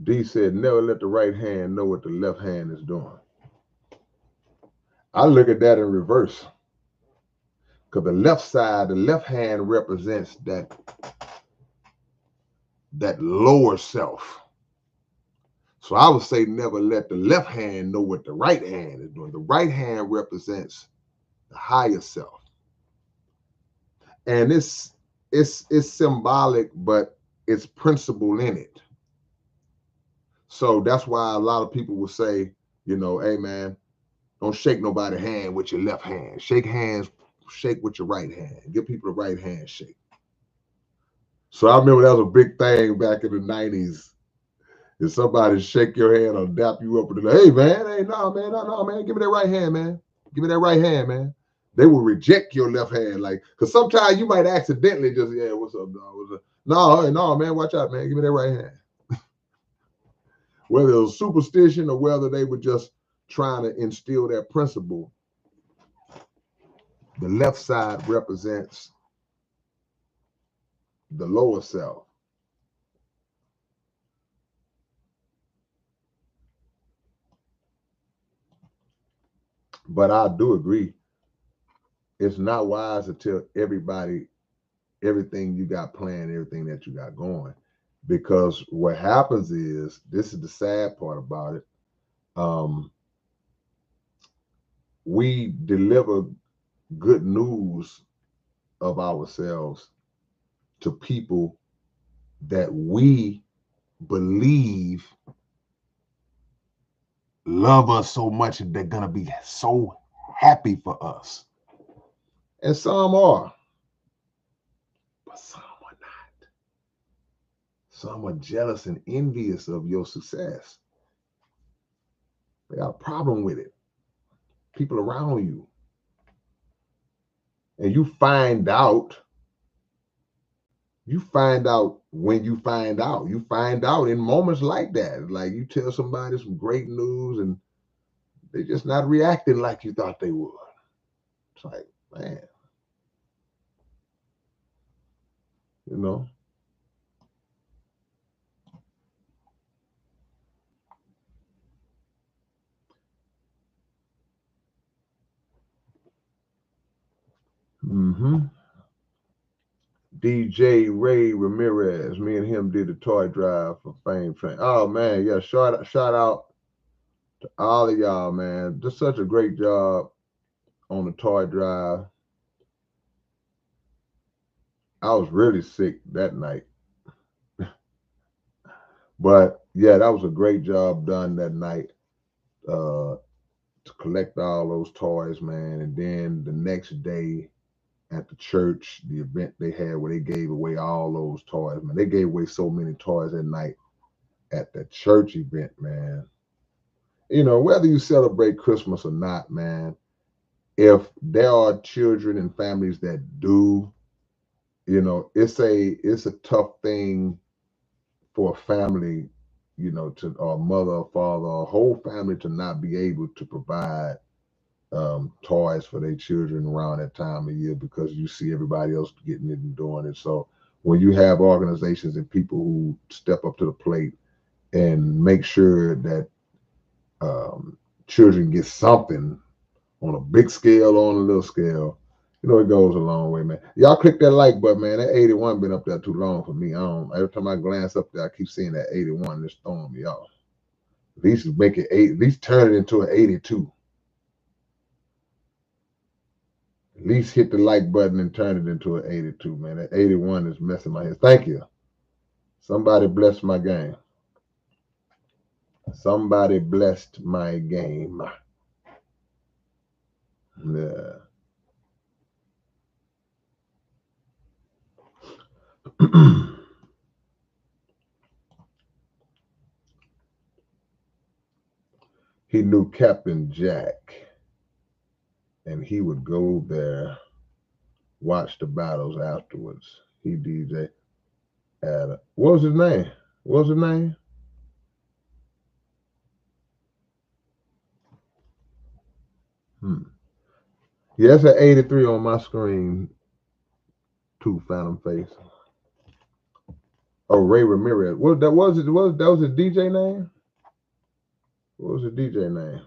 D said, never let the right hand know what the left hand is doing. I look at that in reverse. Because the left side, the left hand represents that lower self. So I would say never let the left hand know what the right hand is doing. The right hand represents the higher self. And it's symbolic, but it's principle in it. So that's why a lot of people will say, you know, hey man, don't shake nobody's hand with your left hand. Shake with your right hand. Give people the right handshake. So I remember that was a big thing back in the 90s. If somebody shake your hand or dap you up and like, hey man, hey, no man, give me that right hand, man. Give me that right hand, man. They will reject your left hand, like, because sometimes you might accidentally just, yeah, what's up, dog? What's up? No, hey, no, man, watch out, man. Give me that right hand. Whether it was superstition or whether they were just trying to instill that principle, the left side represents the lower self. But I do agree, it's not wise to tell everybody everything you got planned, everything that you got going. Because what happens is, this is the sad part about it. We deliver good news of ourselves to people that we believe love us so much that they're going to be so happy for us. And some are, but some are not. Some are jealous and envious of your success. They got a problem with it. People around you. And you find out when you find out. You find out in moments like that. Like you tell somebody some great news and they're just not reacting like you thought they would. It's like, man, you know. Mm-hmm. DJ Ray Ramirez. Me and him did the toy drive for Fame Train. Oh man, yeah. Shout out to all of y'all, man. Just such a great job on the toy drive. I was really sick that night. But yeah, that was a great job done that night. To collect all those toys, man. And then the next day at the church, the event they had where they gave away all those toys, man. They gave away so many toys that night at the church event, man. You know, whether you celebrate Christmas or not, man, if there are children and families that do, you know, it's a tough thing for a family, you know, to or mother or father or whole family to not be able to provide toys for their children around that time of year because you see everybody else getting it and doing it. So when you have organizations and people who step up to the plate and make sure that children get something on a big scale or on a little scale, you know, it goes a long way, man. Y'all click that like button, man. That 81 been up there too long for me. I don't. Every time I glance up there, I keep seeing that 81. It's throwing me off. At least make it 8. At least turn it into an 82. At least hit the like button and turn it into an 82, man. That 81 is messing my head. Thank you. Somebody bless my game. Somebody blessed my game. Yeah. He knew Captain Jack, and he would go there, watch the battles afterwards. He DJ at what was his name? What was his name? Yeah, it's an 83 on my screen too, Phantom Face. Oh, Ray Ramirez. What that was it? Was that was his DJ name? What was his DJ name?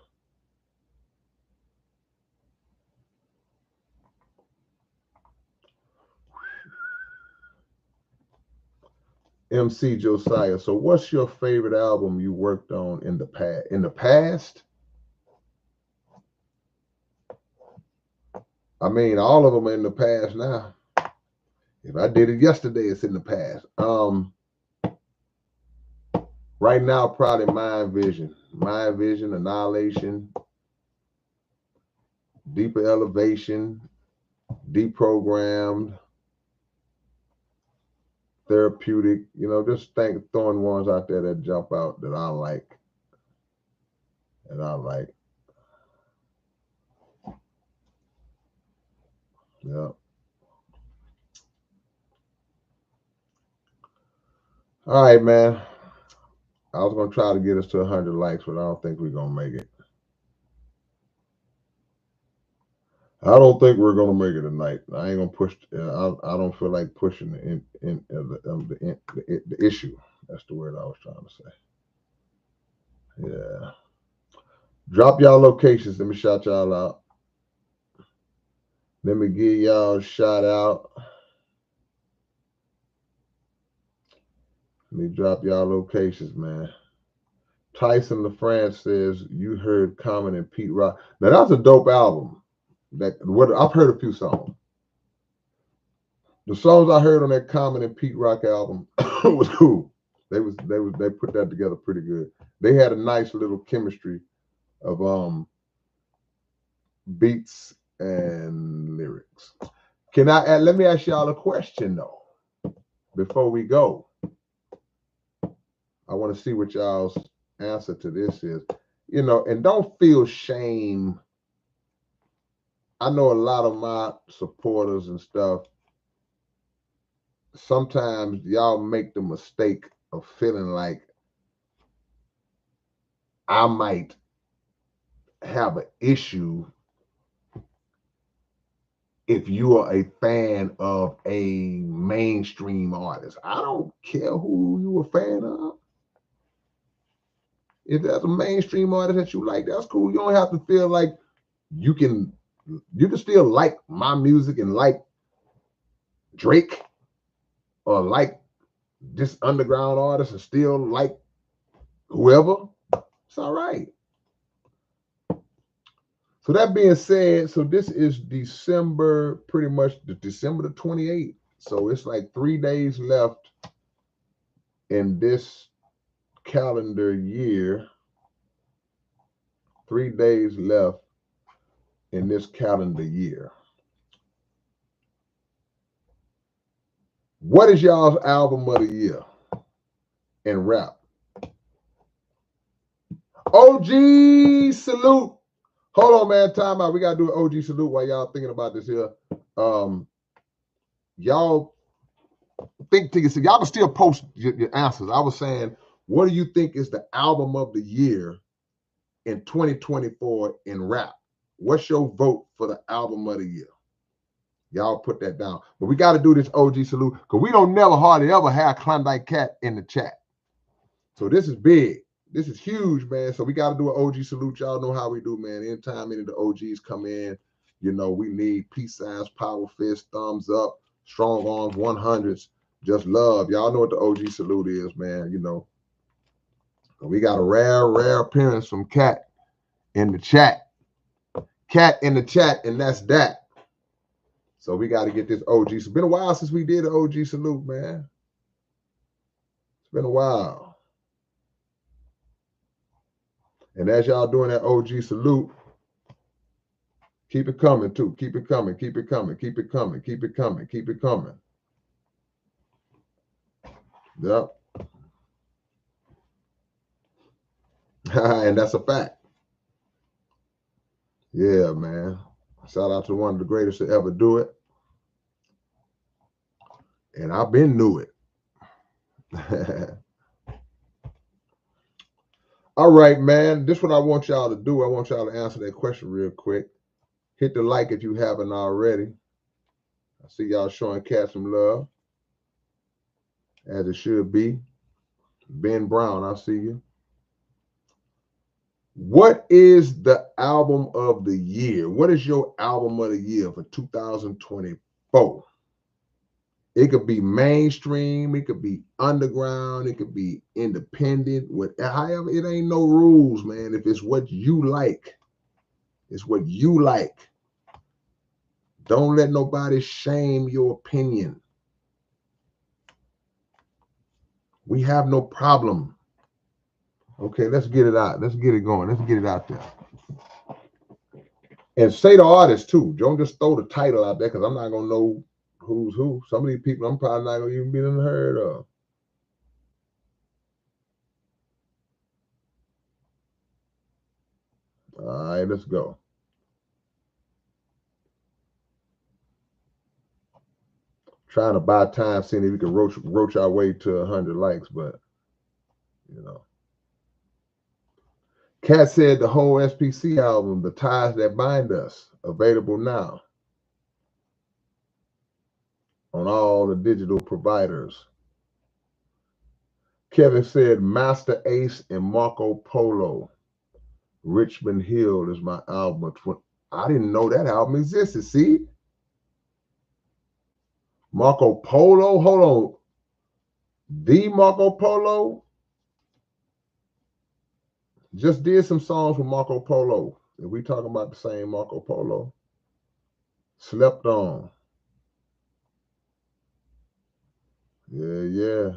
MC Josiah. So, what's your favorite album you worked on in the past? In the past, I mean, all of them are in the past now. If I did it yesterday, it's in the past. Right now, probably Mind Vision, Annihilation, Deeper Elevation, Deprogrammed, Therapeutic. You know, just throwing ones out there that jump out that I like. Yeah. All right, man. I was gonna try to get us to 100 likes, but I don't think we're gonna make it. I don't think we're gonna make it tonight. I ain't gonna push. I don't feel like pushing the issue. That's the word I was trying to say. Yeah. Drop y'all locations. Let me shout y'all out. Let me give y'all a shout out. Let me drop y'all locations, man. Tyson LaFrance says you heard Common and Pete Rock. Now that's a dope album. I've heard a few songs. The songs I heard on that Common and Pete Rock album was cool. They put that together pretty good. They had a nice little chemistry of beats and lyrics. Let me ask y'all a question though before we go. I want to see what y'all's answer to this is. You know, and don't feel shame. I know a lot of my supporters and stuff. Sometimes y'all make the mistake of feeling like I might have an issue if you are a fan of a mainstream artist. I don't care who you a fan of. If there's a mainstream artist that you like, that's cool. You don't have to feel like you can You can still like my music and like Drake or like this underground artist and still like whoever. It's all right. So that being said, so this is December, pretty much December the 28th. So it's like 3 days left in this calendar year. 3 days left in this calendar year. What is y'all's album of the year in rap? OG salute. Hold on, man. Time out. We gotta do an OG salute while y'all thinking about this here. Y'all think to yourself, y'all can still post your answers. I was saying, what do you think is the album of the year in 2024 in rap? What's your vote for the album of the year? Y'all put that down. But we got to do this OG salute because we don't never hardly ever have Klondike Cat in the chat. So this is big. This is huge, man. So we got to do an OG salute. Y'all know how we do, man. Anytime any of the OGs come in, you know, we need peace signs, power fist, thumbs up, strong arms, 100s, just love. Y'all know what the OG salute is, man. You know, we got a rare appearance from Cat in the chat. Cat in the chat, and that's that. So we got to get this OG. It's been a while since we did an OG salute, man. It's been a while. And as y'all doing that OG salute, keep it coming too. Keep it coming. Keep it coming. Keep it coming. Keep it coming. Keep it coming. Yep. And that's a fact. Yeah, man. Shout out to one of the greatest to ever do it. And I've been knew it. All right, man. This is what I want y'all to do. I want y'all to answer that question real quick. Hit the like if you haven't already. I see y'all showing Cat some love, as it should be. Ben Brown, I see you. What is the album of the year? What is your album of the year for 2024? It could be mainstream, it could be underground, it could be independent, however, it ain't no rules, man. If it's what you like, it's what you like. Don't let nobody shame your opinion. We have no problem. Okay, let's get it out. Let's get it going. Let's get it out there. And say the artist too. Don't just throw the title out there because I'm not going to know who's who. Some of these people I'm probably not going to even be heard of. All right, let's go. Trying to buy time, seeing if we can roach our way to 100 likes, but you know. Cat said the whole SPC album, The Ties That Bind Us, available now on all the digital providers. Kevin said Master Ace and Marco Polo. Richmond Hill is my album. I didn't know that album existed. See? Marco Polo? Hold on. The Marco Polo just did some songs with Marco Polo. If we talking about the same Marco Polo. Slept On. Yeah.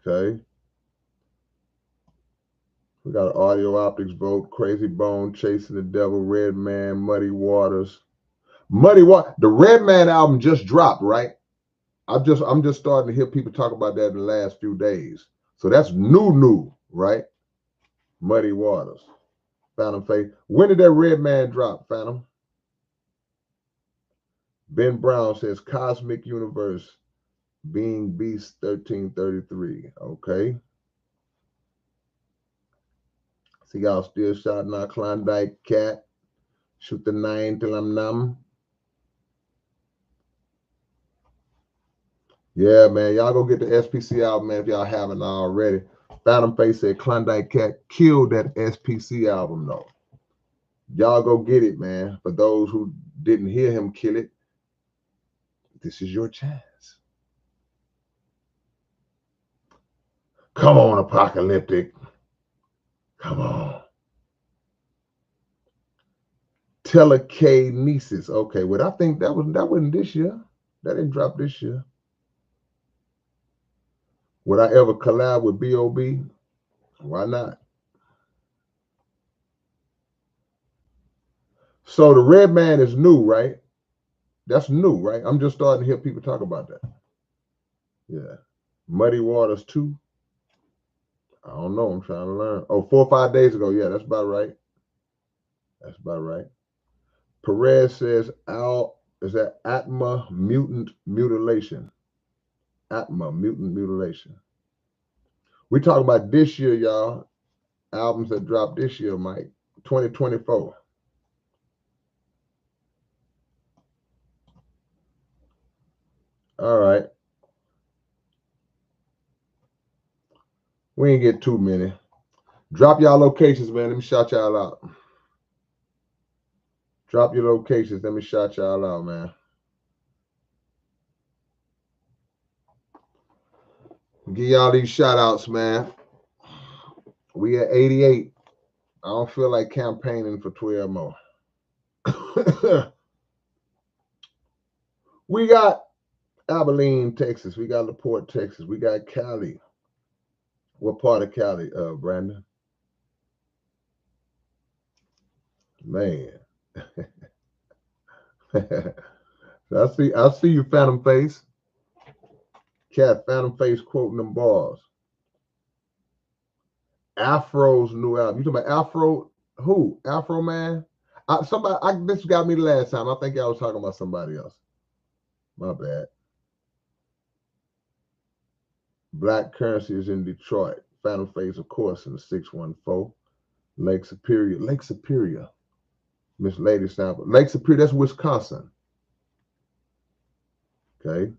Okay. We got an Audio Optics vote, Crazy Bone, Chasing the Devil, Red Man, Muddy Waters. The Red Man album just dropped, right? I'm just starting to hear people talk about that in the last few days. So that's new, right? Muddy Waters. Phantom Faith. When did that Red Man drop, Phantom? Ben Brown says Cosmic Universe, Being Beast 1333. Okay. See y'all still shouting out Klondike Cat. Shoot the 9 till I'm numb. Yeah, man. Y'all go get the SPC album, man, if y'all haven't already. Phantom Face said Klondike Cat killed that SPC album, though. Y'all go get it, man. For those who didn't hear him kill it, this is your chance. Come on, Apocalyptic. Come on. Telekinesis. Okay, well, I think that wasn't this year. That didn't drop this year. Would I ever collab with B.O.B.? Why not? So the Red Man is new, right? That's new, right? I'm just starting to hear people talk about that. Yeah. Muddy Waters 2. I don't know. I'm trying to learn. Oh, 4 or 5 days ago. Yeah, that's about right. That's about right. Perez says, is that Atma Mutant Mutilation? Atma Mutant Mutilation. We talking about this year, y'all. Albums that dropped this year, Mike. 2024. All right. We ain't get too many. Drop y'all locations, man. Let me shout y'all out. Drop your locations. Let me shout y'all out, man. Give y'all these shout outs, man. We at 88. I don't feel like campaigning for 12 more. We got Abilene, Texas. We got LaPorte, Texas. We got Cali. What part of Cali, Brandon? Man. I see you, Phantom Face. Cat, Phantom Face quoting them bars. Afro's new album. You talking about Afro? Who? Afro Man? This got me the last time. I think I was talking about somebody else. My bad. Black Currency is in Detroit. Phantom Face, of course, in the 614. Lake Superior. Miss Lady Sample. Lake Superior, that's Wisconsin. Okay.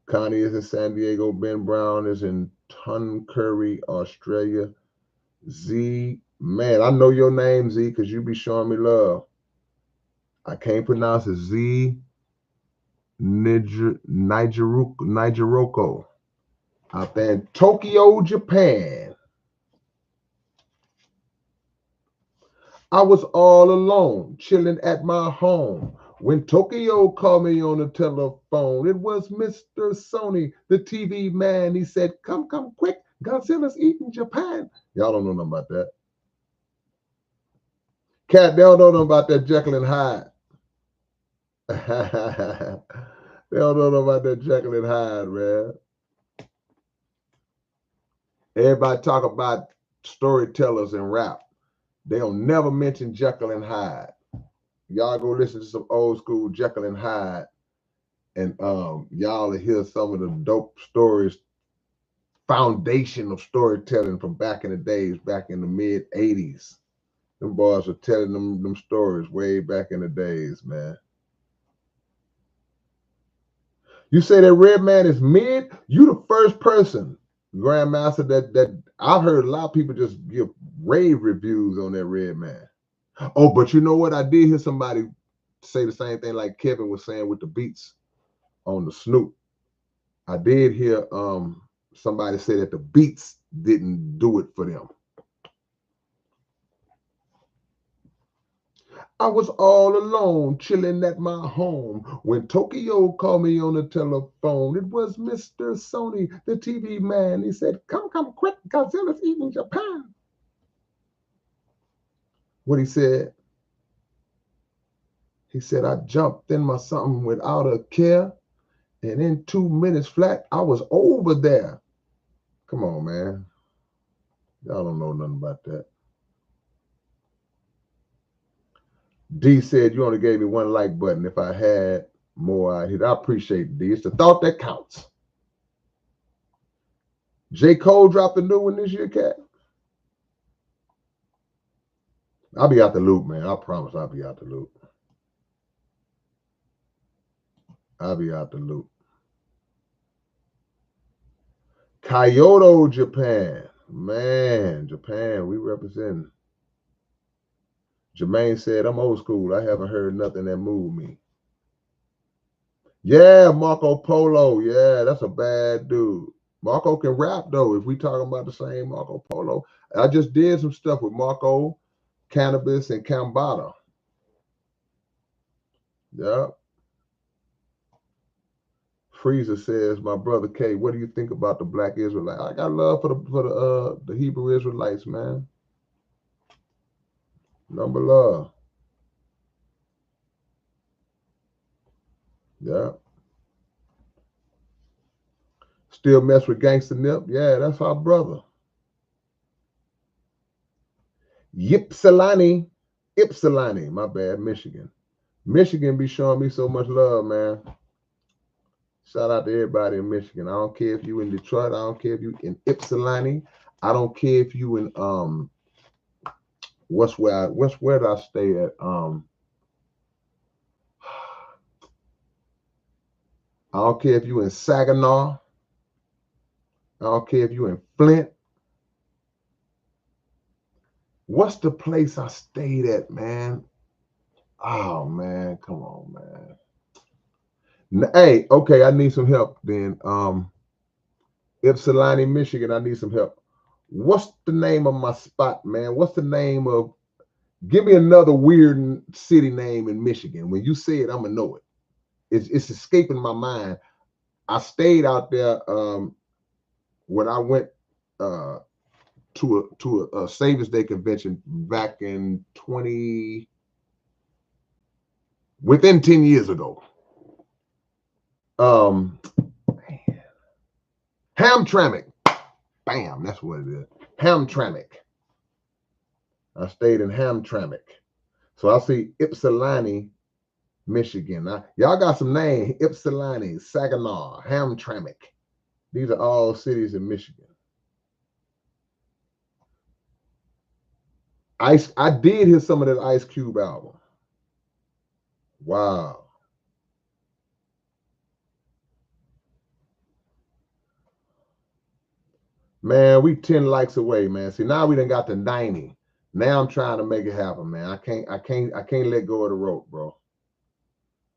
Connie is in San Diego. Ben Brown is in Tuncurry, Australia. Z, man, I know your name, Z, because you be showing me love. I can't pronounce it. Z Nigeroko. Out there in Tokyo, Japan. I was all alone, chilling at my home. When Tokyo called me on the telephone, it was Mr. Sony, the TV man. He said, come quick, Godzilla's eating Japan. Y'all don't know nothing about that. Cat, they don't know nothing about that Jekyll and Hyde. They don't know nothing about that Jekyll and Hyde, man. Everybody talk about storytellers and rap. They'll never mention Jekyll and Hyde. Y'all go listen to some old school Jekyll and Hyde, and y'all will hear some of the dope stories, foundation of storytelling from back in the days, back in the mid 80s. Them boys were telling them stories way back in the days, man. You say that Red Man is mid? You the first person, Grandmaster, that I've heard a lot of people just give rave reviews on that Red Man. Oh, but you know what? I did hear somebody say the same thing like Kevin was saying with the beats on the Snoop. I did hear somebody say that the beats didn't do it for them. I was all alone, chilling at my home. When Tokyo called me on the telephone, it was Mr. Sony, the TV man. He said, come quick, Godzilla's eating Japan. What he said? He said, I jumped in my something without a care, and in 2 minutes flat, I was over there. Come on, man. Y'all don't know nothing about that. D said, you only gave me one like button. If I had more, I'd hit. I appreciate it, D. It's the thought that counts. J. Cole dropped a new one this year, Cat. I'll be out the loop, man. I promise I'll be out the loop. I'll be out the loop. Kyoto, Japan. Man, Japan, we represent. Jermaine said, I'm old school. I haven't heard nothing that moved me. Yeah, Marco Polo. Yeah, that's a bad dude. Marco can rap, though, if we talking about the same Marco Polo. I just did some stuff with Marco, Cannabis, and Cambada. Yeah. Freezer says, my brother K, what do you think about the black Israelites? I got love for the Hebrew Israelites, man. Number love. Yeah. Still mess with Gangsta Nip? Yeah, that's our brother. Ypsilanti, my bad, Michigan. Michigan be showing me so much love, man. Shout out to everybody in Michigan. I don't care if you in Detroit. I don't care if you in Ypsilanti. I don't care if you in where did I stay at? I don't care if you in Saginaw. I don't care if you in Flint. What's the place I stayed at, man? Oh man, come on, man. Hey, okay, I need some help then. Ypsilanti, Michigan, I need some help. What's the name of my spot, man? What's the name of? Give me another weird city name in Michigan. When you say it, I'm gonna know it. It's escaping my mind. I stayed out there when I went to a Savings Day convention back in within 10 years ago. Hamtramck. Bam, that's what it is. Hamtramck. I stayed in Hamtramck. So I see Ypsilanti, Michigan. Now, y'all got some names: Ypsilanti, Saginaw, Hamtramck. These are all cities in Michigan. I did hear some of that Ice Cube album. Wow. Man, we 10 likes away, man. See, now we done got to 90. Now I'm trying to make it happen, man. I can't let go of the rope, bro.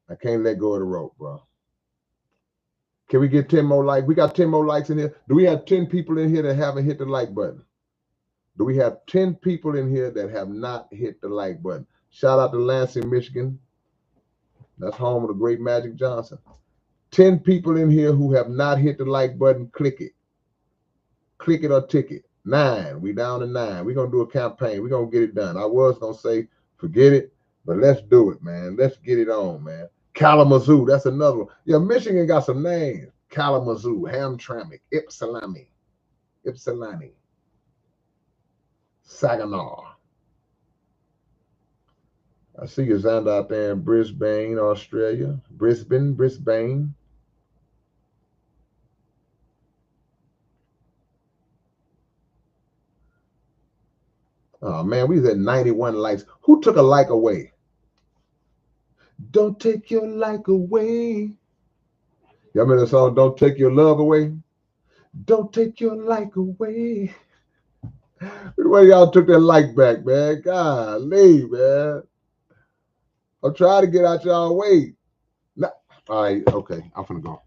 I can't let go of the rope, bro. Can we get 10 more likes? We got 10 more likes in here. Do we have 10 people in here that haven't hit the like button? Do we have 10 people in here that have not hit the like button? Shout out to Lansing, Michigan. That's home of the great Magic Johnson. 10 people in here who have not hit the like button, click it. Click it or ticket. 9. We down to 9. We're going to do a campaign. We're going to get it done. I was going to say, forget it, but let's do it, man. Let's get it on, man. Kalamazoo, that's another one. Yeah, Michigan got some names. Kalamazoo, Hamtramck, Ypsilanti, Saginaw. I see you, Xander, out there in Brisbane, Australia. Brisbane. Oh, man, we was at 91 likes. Who took a like away? Don't take your like away. Y'all remember the song, Don't Take Your Love Away? Don't take your like away. Why y'all took that like back, man? Golly, man. I'm trying to get out y'all way. Nah. All right, okay, I'm finna go.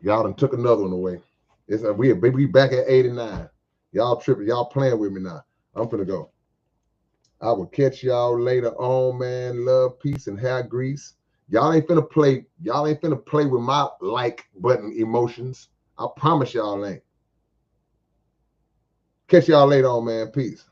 Y'all done took another one away. We back at 89. Y'all tripping, y'all playing with me now. I'm finna go. I will catch y'all later on, man. Love, peace, and hair grease. Y'all ain't finna play with my like button emotions. I promise y'all ain't. Catch y'all later on, man. Peace.